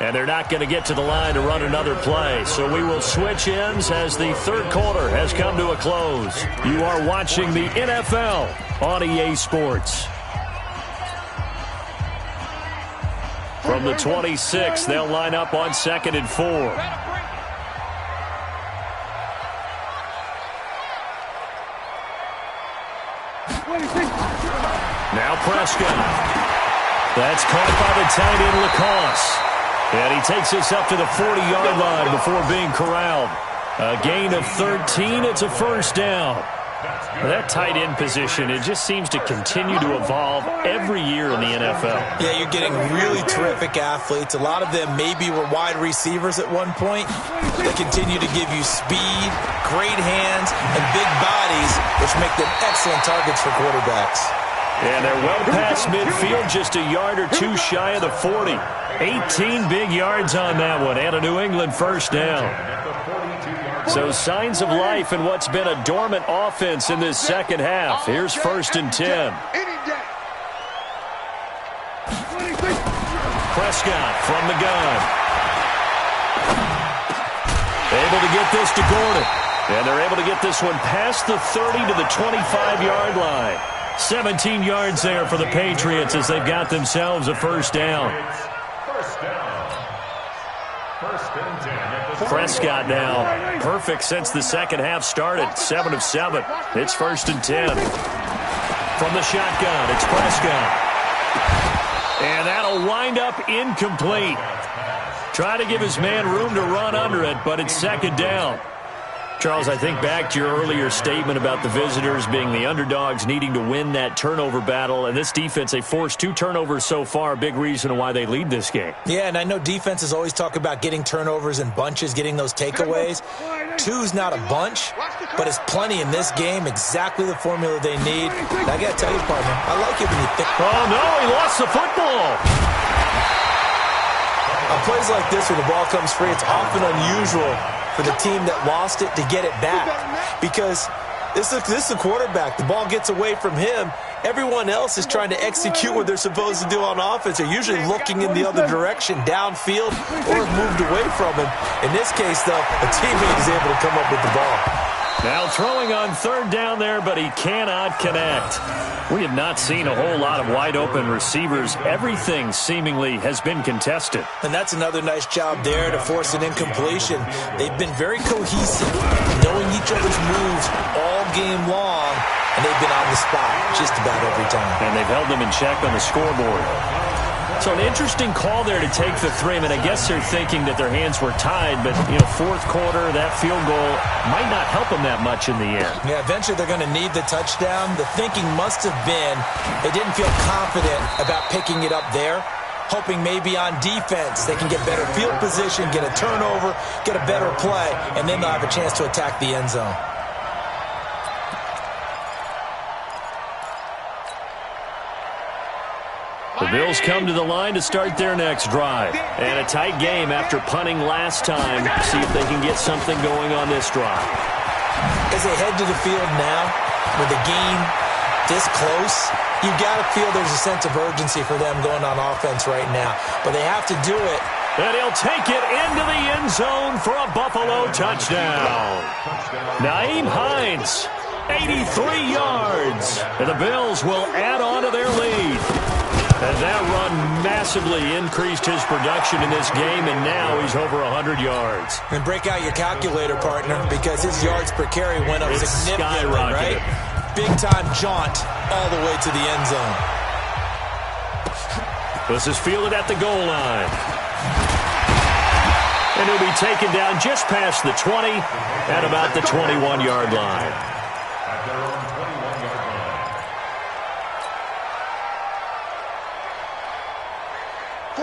And they're not going to get to the line to run another play. So we will switch ends as the 3rd quarter has come to a close. You are watching the NFL on EA Sports. From the 26, they'll line up on 2nd and 4. Now Prescott. That's caught by the tight end Lacoste. And he takes us up to the 40-yard line before being corralled. A gain of 13. It's a first down. That tight end position, it just seems to continue to evolve every year in the NFL. Yeah, you're getting really terrific athletes. A lot of them maybe were wide receivers at one point. They continue to give you speed, great hands, and big bodies, which make them excellent targets for quarterbacks. And they're well past midfield, just a yard or two shy of the 40. 18 big yards on that one, and a New England first down. So signs of life in what's been a dormant offense in this second half. Here's 1st and 10. Prescott from the gun. Able to get this to Gordon. And they're able to get this one past the 30 to the 25-yard line. 17 yards there for the Patriots as they've got themselves a first down. Prescott now perfect since the second half started. 7 of 7. It's 1st and 10. From the shotgun, it's Prescott. And that'll wind up incomplete. Try to give his man room to run under it, but it's 2nd down. Charles, I think back to your earlier statement about the visitors being the underdogs needing to win that turnover battle. And this defense, they forced 2 turnovers so far, a big reason why they lead this game. Yeah, and I know defenses always talk about getting turnovers in bunches, getting those takeaways. 2's not a bunch, but it's plenty in this game, exactly the formula they need. And I got to tell you, partner, I like it when you think. Oh, no, he lost the football. On plays like this where the ball comes free, it's often unusual for the team that lost it to get it back, because this is a quarterback. The ball gets away from him. Everyone else is trying to execute what they're supposed to do on offense. They're usually looking in the other direction, downfield, or have moved away from him. In this case, though, a teammate is able to come up with the ball. Now throwing on third down there, but he cannot connect. We have not seen a whole lot of wide-open receivers. Everything seemingly has been contested. And that's another nice job there to force an incompletion. They've been very cohesive, knowing each other's moves all game long, and they've been on the spot just about every time. And they've held them in check on the scoreboard. So an interesting call there to take the 3. I mean, I guess they're thinking that their hands were tied, but, fourth quarter, that field goal might not help them that much in the end. Yeah, eventually they're going to need the touchdown. The thinking must have been they didn't feel confident about picking it up there, hoping maybe on defense they can get better field position, get a turnover, get a better play, and then they'll have a chance to attack the end zone. The Bills come to the line to start their next drive. And a tight game after punting last time. See if they can get something going on this drive. As they head to the field now, with the game this close, you got to feel there's a sense of urgency for them going on offense right now. But they have to do it. And he'll take it into the end zone for a Buffalo touchdown. Nyheim Hines, 83 yards. And the Bills will add on to their lead. And that run massively increased his production in this game, and now he's over 100 yards. And break out your calculator, partner, because his yards per carry went up significantly, right? Big-time jaunt all the way to the end zone. This is fielded at the goal line. And he'll be taken down just past the 20 at about the 21-yard line. At their own 21-yard line.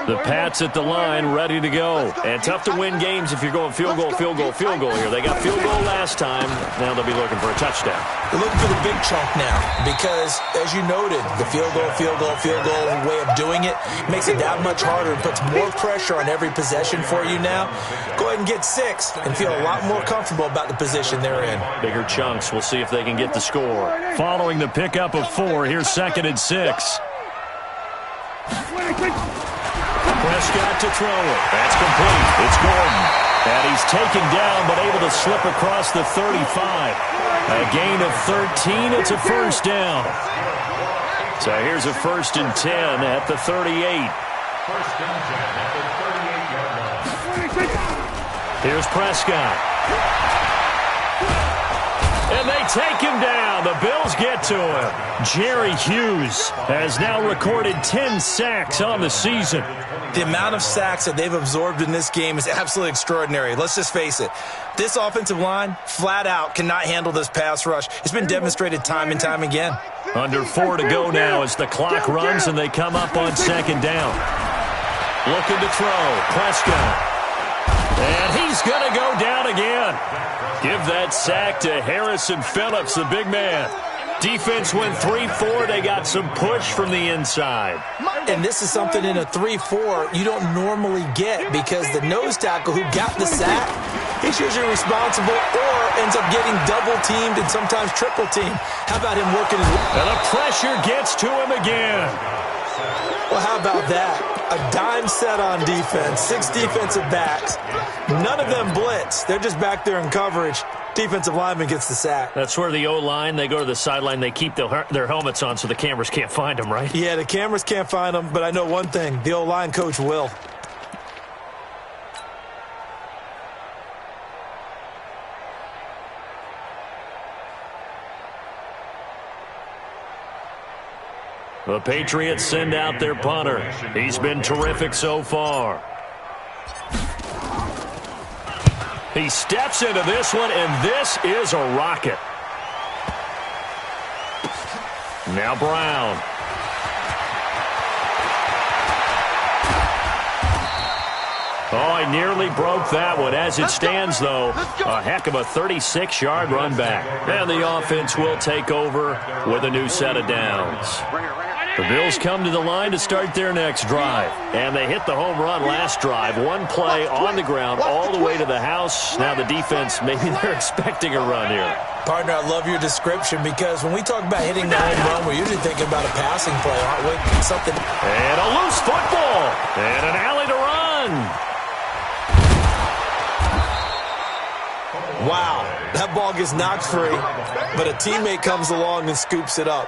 The Pats at the line, ready to go. And tough to win games if you're going field goal, field goal, field goal here. They got field goal last time. Now they'll be looking for a touchdown. They're looking for the big chunk now because, as you noted, the field goal way of doing it makes it that much harder and puts more pressure on every possession for you now. Go ahead and get 6 and feel a lot more comfortable about the position they're in. Bigger chunks. We'll see if they can get the score. Following the pickup of 4, here's 2nd and 6. Prescott to throw it. That's complete. It's Gordon. And he's taken down but able to slip across the 35. A gain of 13. It's a first down. So here's a 1st and 10 at the 38. 1st and 10 at the 38-yard line. Here's Prescott. And they take him down. The Bills get to him. Jerry Hughes has now recorded 10 sacks on the season. The amount of sacks that they've absorbed in this game is absolutely extraordinary. Let's just face it. This offensive line, flat out, cannot handle this pass rush. It's been demonstrated time and time again. Under 4 to go now as the clock runs and they come up on 2nd down. Looking to throw. Prescott. And he's going to go down again. Give that sack to Harrison Phillips, the big man. Defense went 3-4. They got some push from the inside. And this is something in a 3-4 you don't normally get because the nose tackle who got the sack, he's usually responsible or ends up getting double-teamed and sometimes triple-teamed. How about him working his way? And the pressure gets to him again. Well, how about that? A dime set on defense, 6 defensive backs. None of them blitz. They're just back there in coverage. Defensive lineman gets the sack. That's where the O-line, they go to the sideline, they keep their helmets on so the cameras can't find them, right? Yeah, the cameras can't find them, but I know one thing. The O-line coach will. The Patriots send out their punter. He's been terrific so far. He steps into this one, and this is a rocket. Now Brown. Oh, he nearly broke that one. As it stands, though, a heck of a 36-yard run back. And the offense will take over with a new set of downs. The Bills come to the line to start their next drive. And they hit the home run last drive. One play on the ground all the way to the house. Now the defense, maybe they're expecting a run here. Partner, I love your description because when we talk about hitting the home run, we're usually thinking about a passing play, aren't we? Something. And a loose football. And an alley to run. Wow, that ball gets knocked free, but a teammate comes along and scoops it up.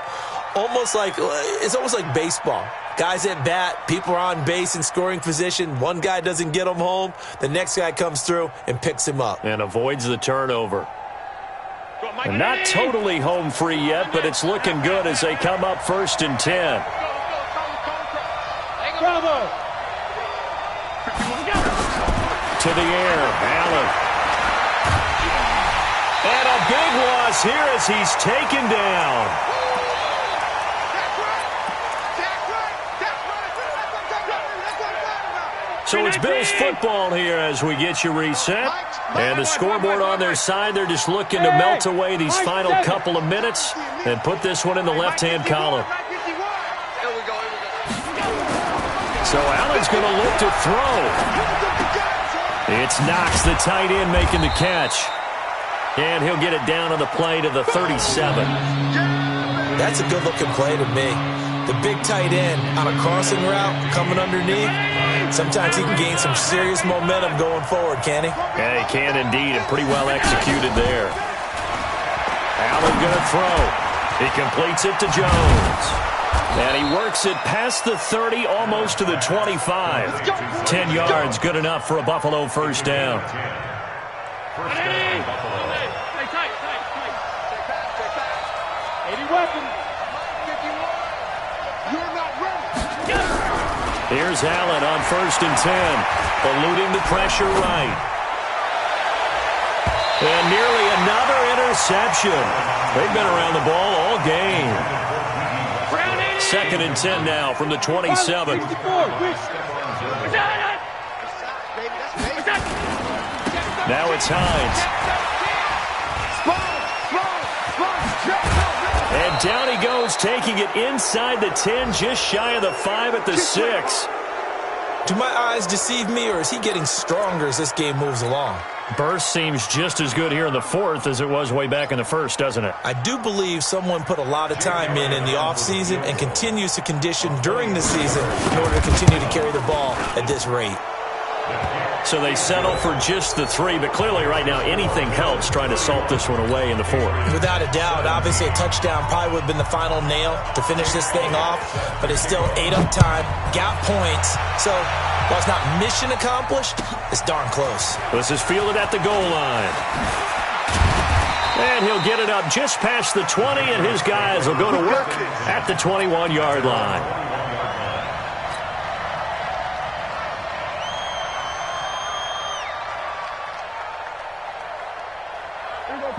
It's almost like baseball. Guys at bat, people are on base in scoring position. One guy doesn't get him home. The next guy comes through and picks him up. And avoids the turnover. And not totally home free yet, but it's looking good as they come up 1st and 10. Bravo. To the air, Allen. And a big loss here as he's taken down. So it's Bills football here as we get you reset. And the scoreboard on their side, they're just looking to melt away these final couple of minutes and put this one in the left-hand column. So Allen's going to look to throw. It's Knox, the tight end, making the catch. And he'll get it down on the play to the 37. That's a good-looking play to me. The big tight end on a crossing route coming underneath. Sometimes he can gain some serious momentum going forward, can he? Yeah, he can indeed, and pretty well executed there. Allen going to throw. He completes it to Jones. And he works it past the 30, almost to the 25. 10 yards, good enough for a Buffalo first down. Here's Allen on 1st and 10, eluding the pressure right. And nearly another interception. They've been around the ball all game. 2nd and 10 now from the 27. Now it's Hines. And down he goes, taking it inside the 10, just shy of the 5 at the 6. Do my eyes deceive me, or is he getting stronger as this game moves along? Burst seems just as good here in the 4th as it was way back in the 1st, doesn't it? I do believe someone put a lot of time in the offseason and continues to condition during the season in order to continue to carry the ball at this rate. So they settle for just the 3, but clearly right now anything helps trying to salt this one away in the 4th. Without a doubt, obviously a touchdown probably would have been the final nail to finish this thing off, but it's still 8 up time, got points, so while it's not mission accomplished, it's darn close. This is fielded at the goal line. And he'll get it up just past the 20, and his guys will go to work at the 21-yard line.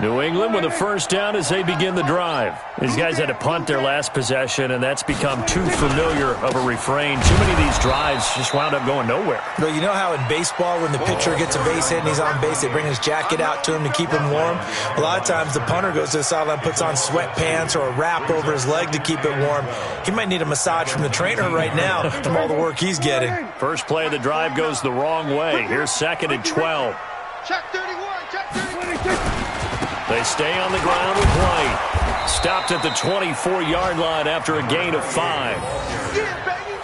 New England with a first down as they begin the drive. These guys had to punt their last possession, and that's become too familiar of a refrain. Too many of these drives just wound up going nowhere. Well, you know how in baseball when the pitcher gets a base hit and he's on base, they bring his jacket out to him to keep him warm? A lot of times the punter goes to the sideline, puts on sweatpants or a wrap over his leg to keep it warm. He might need a massage from the trainer right now from all the work he's getting. First play of the drive goes the wrong way. Here's 2nd and 12. Check 31, check 32. They stay on the ground with White. Stopped at the 24-yard line after a gain of 5. Yeah, baby.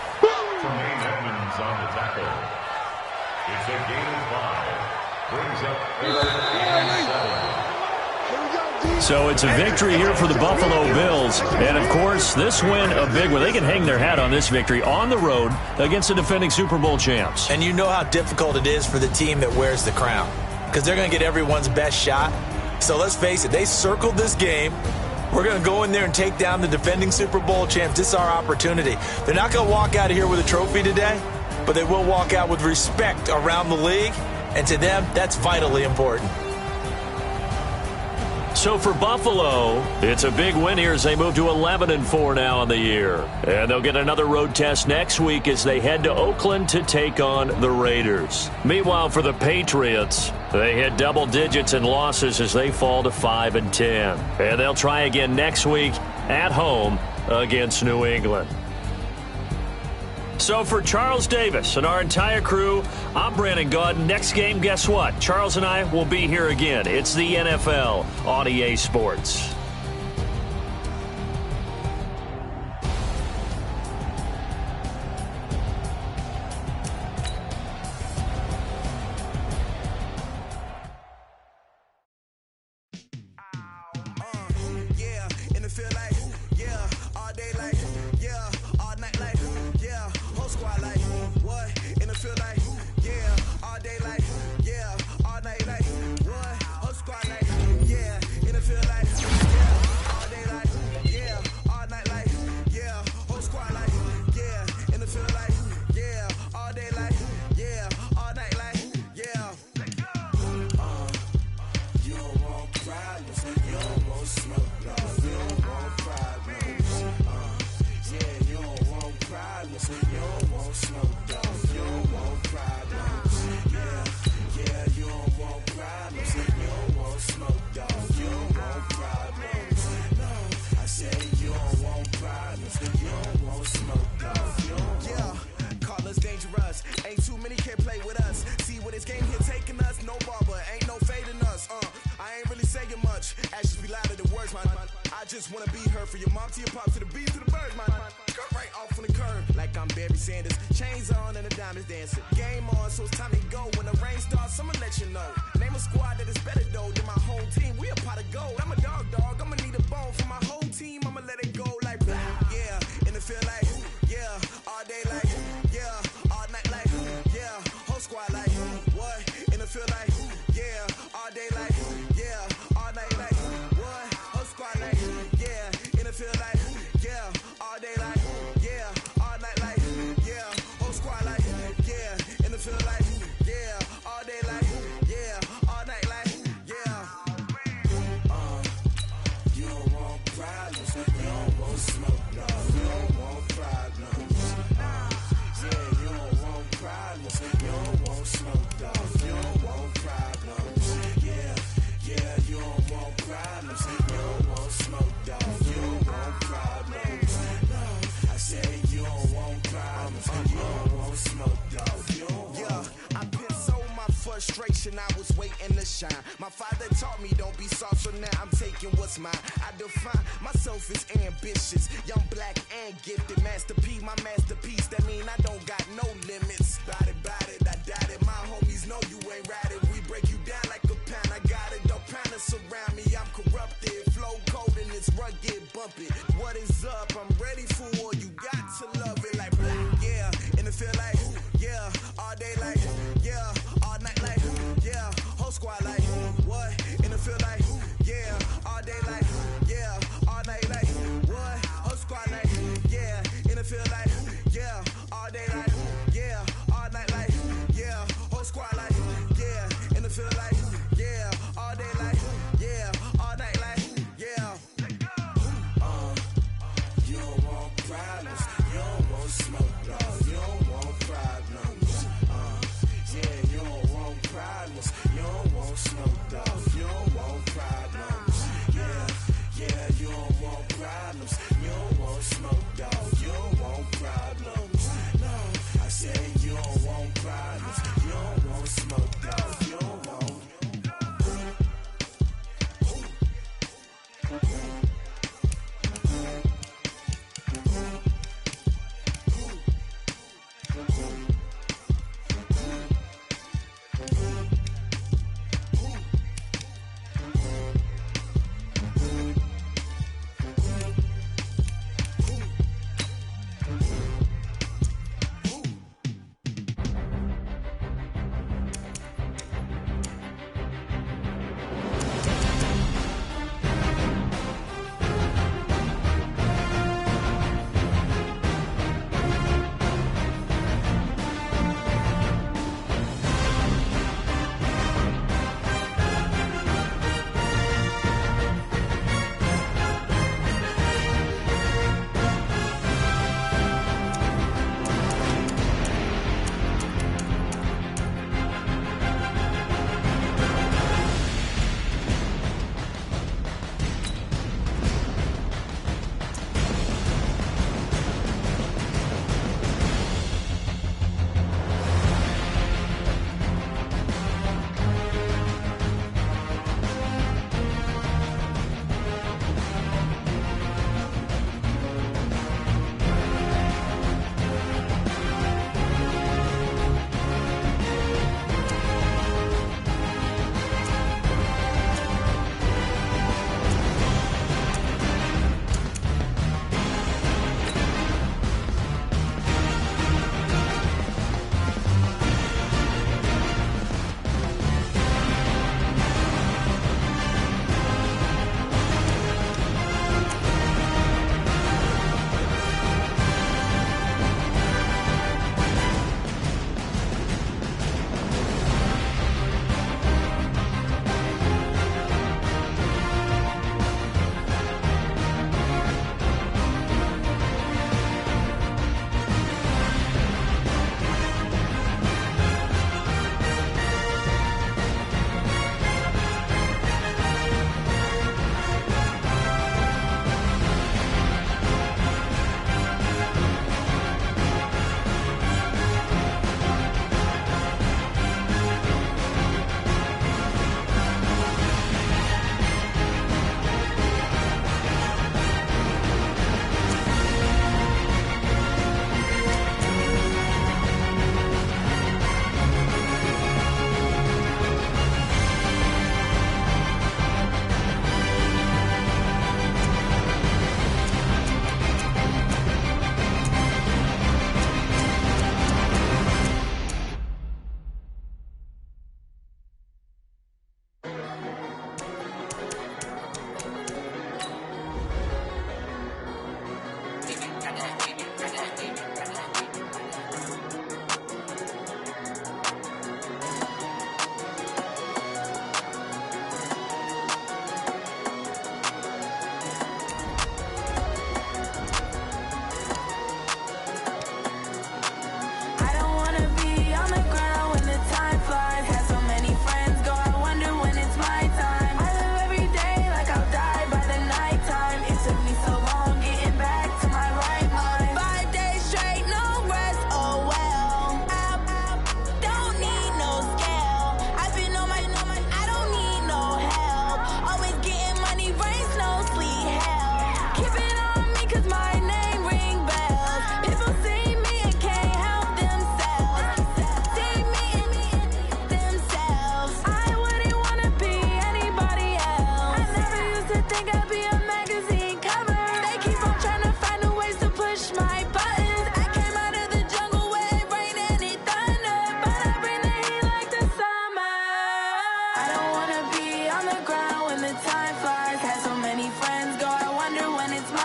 Tremaine Edmonds on the tackle. It's a gain of 5. Brings up 7. So it's a victory here for the Buffalo Bills. And, of course, this win a big one. They can hang their hat on this victory on the road against the defending Super Bowl champs. And you know how difficult it is for the team that wears the crown, because they're going to get everyone's best shot. So let's face it, they circled this game. We're going to go in there and take down the defending Super Bowl champs. This is our opportunity. They're not going to walk out of here with a trophy today, but they will walk out with respect around the league. And to them, that's vitally important. So for Buffalo, it's a big win here as they move to 11-4 now on the year. And they'll get another road test next week as they head to Oakland to take on the Raiders. Meanwhile, for the Patriots, they hit double digits in losses as they fall to 5-10. And they'll try again next week at home against New England. So for Charles Davis and our entire crew, I'm Brandon Gaudin. Next game, guess what? Charles and I will be here again. It's the NFL on EA Sports. just wanna be heard. For your mom to your pop to the beat to the bird, man. Cut right off on the curb, like I'm Barry Sanders. Chains on and the diamonds dancing. Game on, so it's time to go. When the rain starts, I'ma let you know. Name a squad that is better though than my home team. We a pot of gold. I'm a dog. I'ma need a bone for my whole team. I'ma let it go like yeah. In the field like yeah. All day like yeah. All night like yeah. Whole squad like what? In the field like yeah. All day like yeah. All night like what? Whole squad like yeah. In the field like yeah. All day like yeah. All night like yeah. Whole squad like yeah. In the field like yeah. All day like yeah. All night like yeah. You don't want problems. You don't want smoke. No. You don't want problems. Yeah, you don't want problems. You don't want smoke. Dog. You don't want problems. Yeah, you don't want problems. You don't want smoke. Dog. You don't want problems. No, I said you don't want problems. You don't want smoke. Dog. You don't want. Yeah, I pissed so my frustration. I was waiting to shine. My father taught me don't be soft, so now I'm taking what's mine. I define myself as ambitious, young, black, and gifted. Master P, my masterpiece. That mean I don't got no limits. Bout it, I doubt it. My homies know you ain't ratted. We break you down like a pound. I got it, don't pound us around me. I'm corrupted, flow cold and it's rugged, bump it. What is up? I'm ready for war. You got to love it like black, yeah. In the field like yeah. All day like yeah. All night like yeah. Whole squad like what? In the field like yeah. All day like yeah. All night like what? Whole squad like yeah. In the field like yeah. All day like yeah. All night like yeah. Whole squad like yeah. In the field like yeah. All day like yeah. All night like yeah. You don't want problems. You don't want smoke, dog. You don't want problems. Yeah, you don't want problems. You don't want smoke.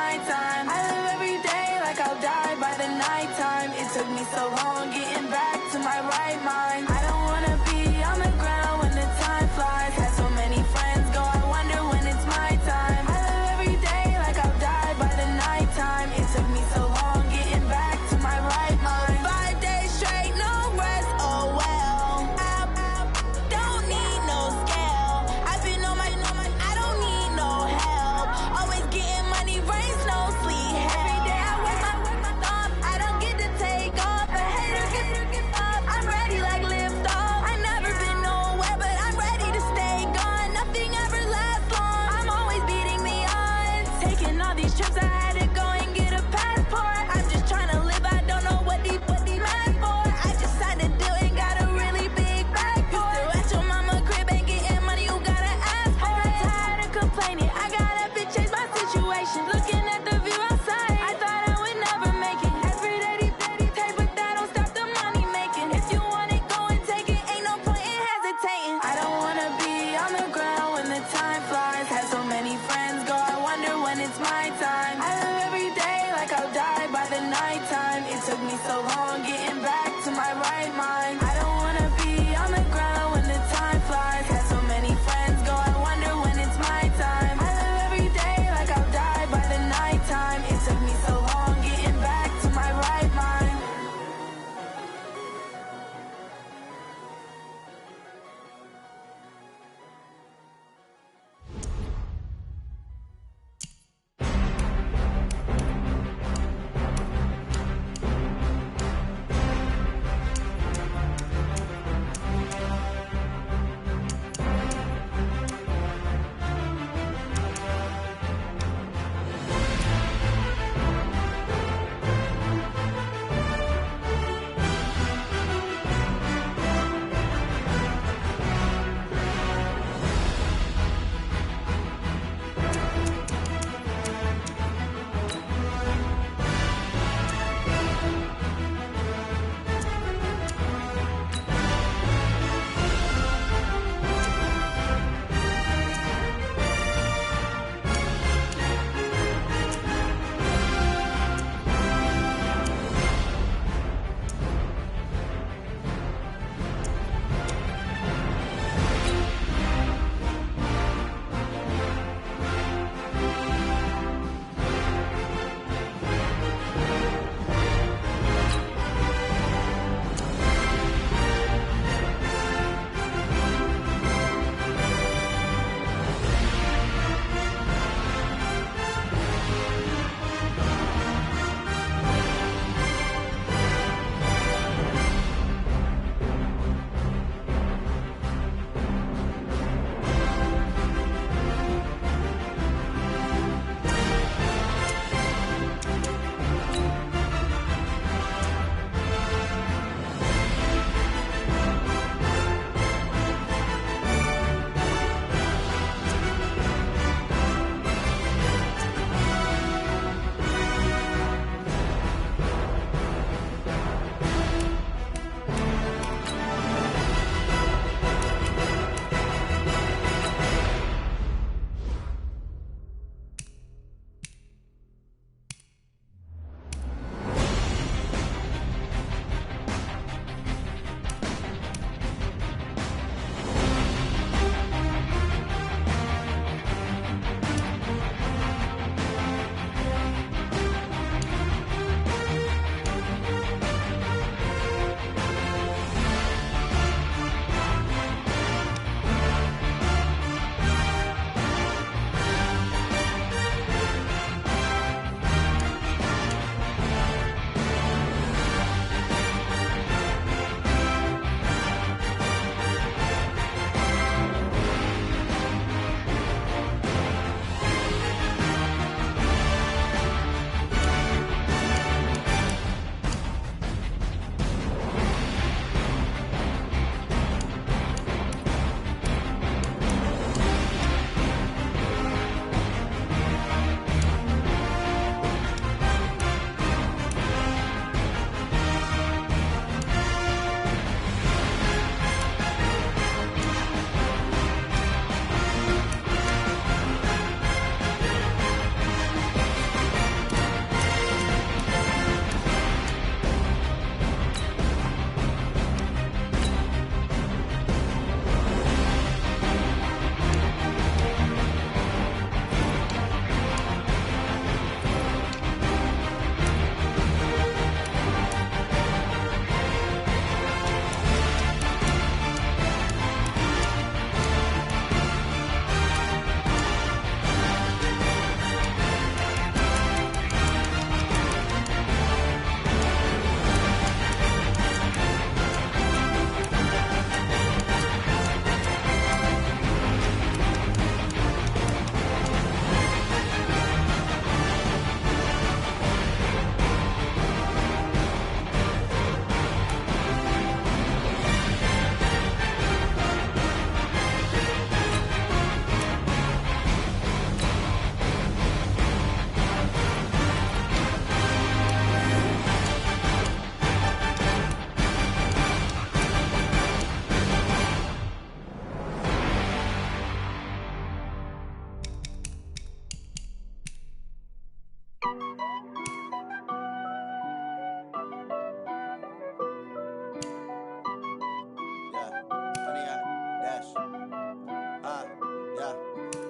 my time. I live every day like I'll die by the nighttime. It took me so long getting back to my right mind. I don't wanna be on the ground when the time flies. Had so many friends go, I wonder when it's my time. I live every day like I'll die by the nighttime. It took me so long getting back to my right mind. 5 days straight, no rest, oh well. I don't need no scale. I've been on my, I don't need no help. Always getting money, rains, no sleep. Every day I work my thumb. I don't get to take off. A hater get up. I'm ready like lift off. I've never been nowhere, but I'm ready to stay gone. Nothing ever lasts long. I'm always beating the odds. Taking all these trips, I had to go and get a passport. I'm just trying to live. I don't know what the mad for. I just signed a deal and got a really big bag for it. Still at your mama crib and getting money, you gotta ask for it. I'm tired of complaining. I got up and changed my situation. Looking at the view outside, I thought I would never make it. Every day they pay, but that don't stop the money making. If you want it, go and take it. Ain't no point in hesitating. I don't wanna be on the ground when the time flies. Had so many friends go, I wonder when it's my time. I live every day like I'll die by the nighttime. It took me so long getting back to my right mind. I don't wanna be on the ground when the time flies. Had so many friends go, I wonder when it's my time. I live every day like I'll die by the nighttime. It took me so long getting back to my right mind.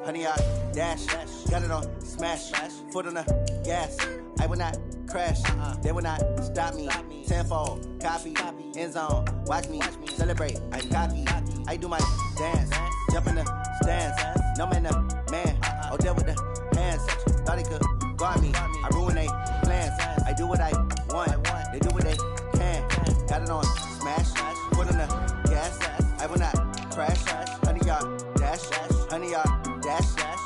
100-yard dash. Got it on smash. Foot on the gas. I will not crash. They will not stop me. Tenfold, copy, end zone. Watch me celebrate. I'm cocky. I do my dance. Jump in the stands. No man, man. Oh, there with the hands. Thought he could guard me. I ruin they plans. I do what I want. They do what they can. Got it on smash. Foot on the gas. I will not crash. 100-yard dash. 100-yard dash.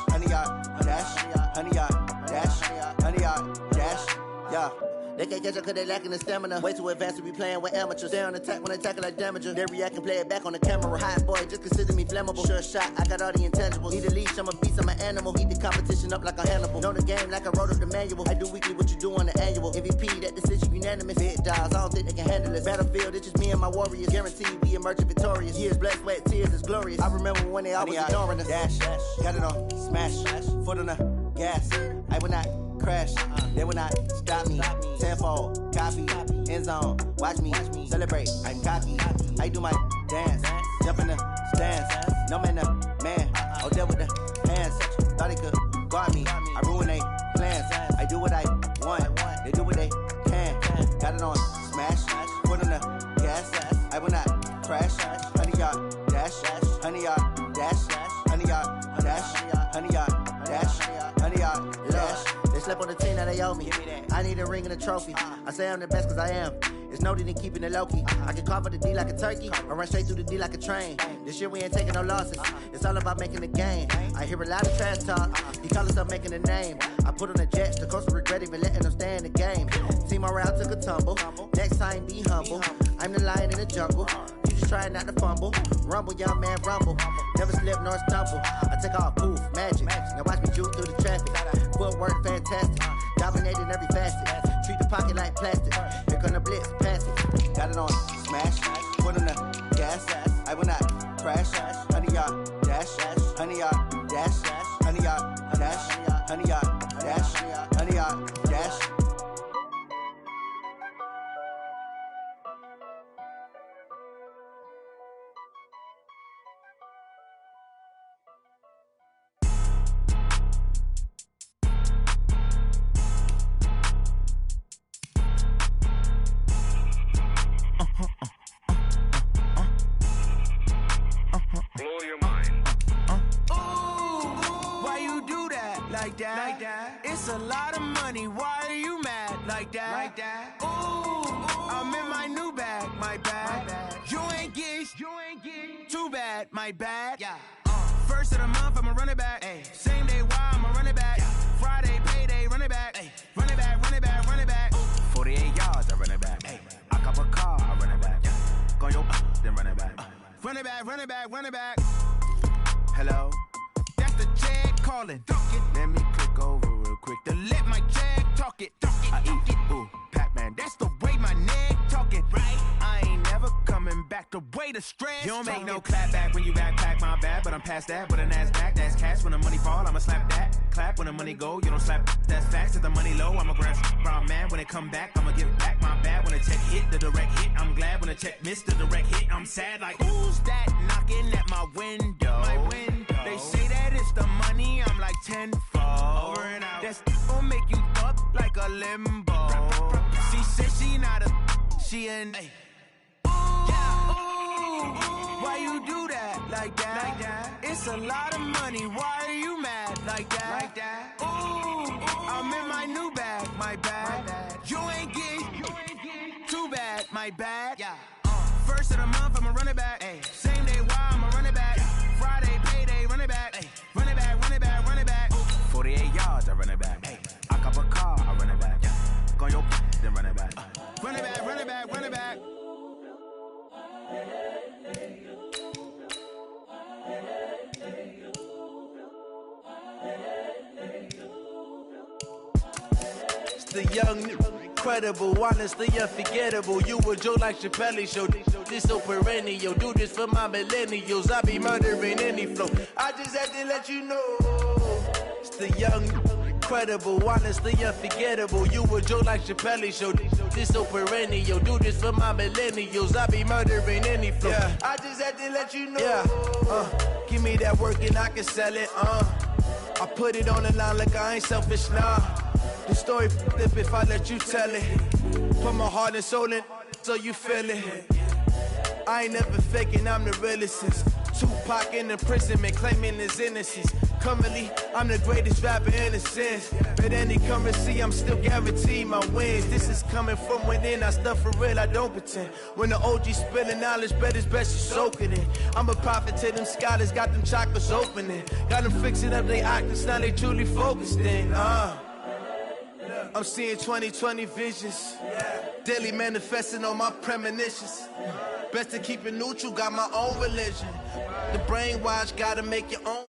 100-yard dash. 100-yard dash. 100-yard dash. Yeah. They can't catch up cause they lacking the stamina. Way too advanced to be playing with amateurs. Stay on attack when attacking like damager. They react and play it back on the camera. Hot boy, just consider me flammable. Sure shot, I got all the intangibles. Need a leash, I'm a beast, I'm an animal. Eat the competition up like a Hannibal. Know the game like I wrote up the manual. I do weekly what you do on the annual. MVP, that decision unanimous. Big dials, I don't think they can handle this. Battlefield, it's just me and my warriors. Guaranteed we emerge victorious. Years, blood, sweat, tears, it's glorious. I remember when they always ignoring us. Dash, got it on smash. Foot on the gas. I will not crash. They will not stop me. Tenfold, copy, end zone. Watch me celebrate. I'm cocky. I do my dance. Jump in the stands. No man, man. Oh, there with the hands. Thought he could guard me. I ruin they plans. I do what I want. They do what they can. Got it on smash. Foot on the gas. I will not crash. 100-yard dash. 100-yard dash. 100-yard dash. 100-yard dash. 100-yard dash. They slept on the team that they owe me. I need a ring and a trophy. I say I'm the best cause I am. It's noted in keeping it low-key. I can carve up the D like a turkey or run straight through the D like a train. This year we ain't taking no losses. It's all about making the game. I hear a lot of trash talk. He call himself making a name. I put on the Jets. The coach will regret even letting them stay in the game. Team morale took a tumble. Next time be humble. I'm the lion in the jungle. You just try not to fumble. Rumble, young man, rumble. Never slip nor stumble. I take off, poof, magic. Now watch me juke through the traffic. Footwork fantastic. Dominating every facet. Treat the pocket like plastic. Here come the blitz, pass it. Got it on smash. Foot on the gas. I will not crash. 100-yard dash. 100-yard dash. 100-yard dash. 100-yard dash. 100-yard dash. It's a lot of money, why are you mad like that? Ooh, I'm in my new bag, my bad. You ain't getting too bad, my bad. First of the month, I'ma run it back. Same day, why I'ma run it back. Friday, payday, run it back. Run it back, run it back, run it back. 48 yards, I run it back. I cop a car, I run it back. Go your then run it back. Run it back, run it back, run it back. Hello? That's the check calling. Let me click over real quick to let my check talk it. I eat it, ooh, Pac-Man. That's the way my neck talking. Right? I ain't never coming back the way the stress. You don't make no clap back when you backpack, my bad. But I'm past that with an ass back. That's cash when the money fall. I'ma slap that. Clap when the money go. You don't slap. That's facts. If the money low, I'ma grab brown man. When it come back, I'ma give back my bad. When the check hit, the direct hit. I'm glad when the check missed the direct hit. I'm sad like who's that knocking at my window? My window. They say that it's the money. I'm like tenfold. Over and out. That's gon' make you up like a limbo. She said she not a. She an. Why you do that like that? It's a lot of money. Why are you mad like that? Ooh, I'm in my new bag, my bad. You ain't getting too bad, my bad. First of the month, I'ma run it back. Same day, why I'ma run it back. Friday, payday, run it back. Run it back, run it back, run it back. 48 yards, I run it back. I cop a car, I run it back. Go your then run it back. Run it back, run it back, run it back. It's the young, incredible, honestly unforgettable. You a Joe like Chappelle show. This so perennial. Do this for my millennials. I be murdering any flow. I just had to let you know. It's the young, incredible, honestly unforgettable. You a Joe like Chappelle show. This so perennial. Do this for my millennials. I be murdering any flow. I just had to let you know. Give me that work and I can sell it. I put it on the line like I ain't selfish, nah. The story flip if I let you tell it. Put my heart and soul in so you feel it. I ain't never faking, I'm the realest since Tupac in imprisonment, claiming his innocence. Currently, I'm the greatest rapper in a sense. But any currency, I'm still guaranteed my wins. This is coming from within, I stuff for real, I don't pretend. When the OG spilling knowledge, bet it's best you soak it in. I'm a prophet to them scholars, got them chakras opening. Got them fixing up they octaves, now they truly focused in. I'm seeing 2020 visions. Daily manifesting on my premonitions. Best to keep it neutral, got my own religion. The brainwash, gotta make your own.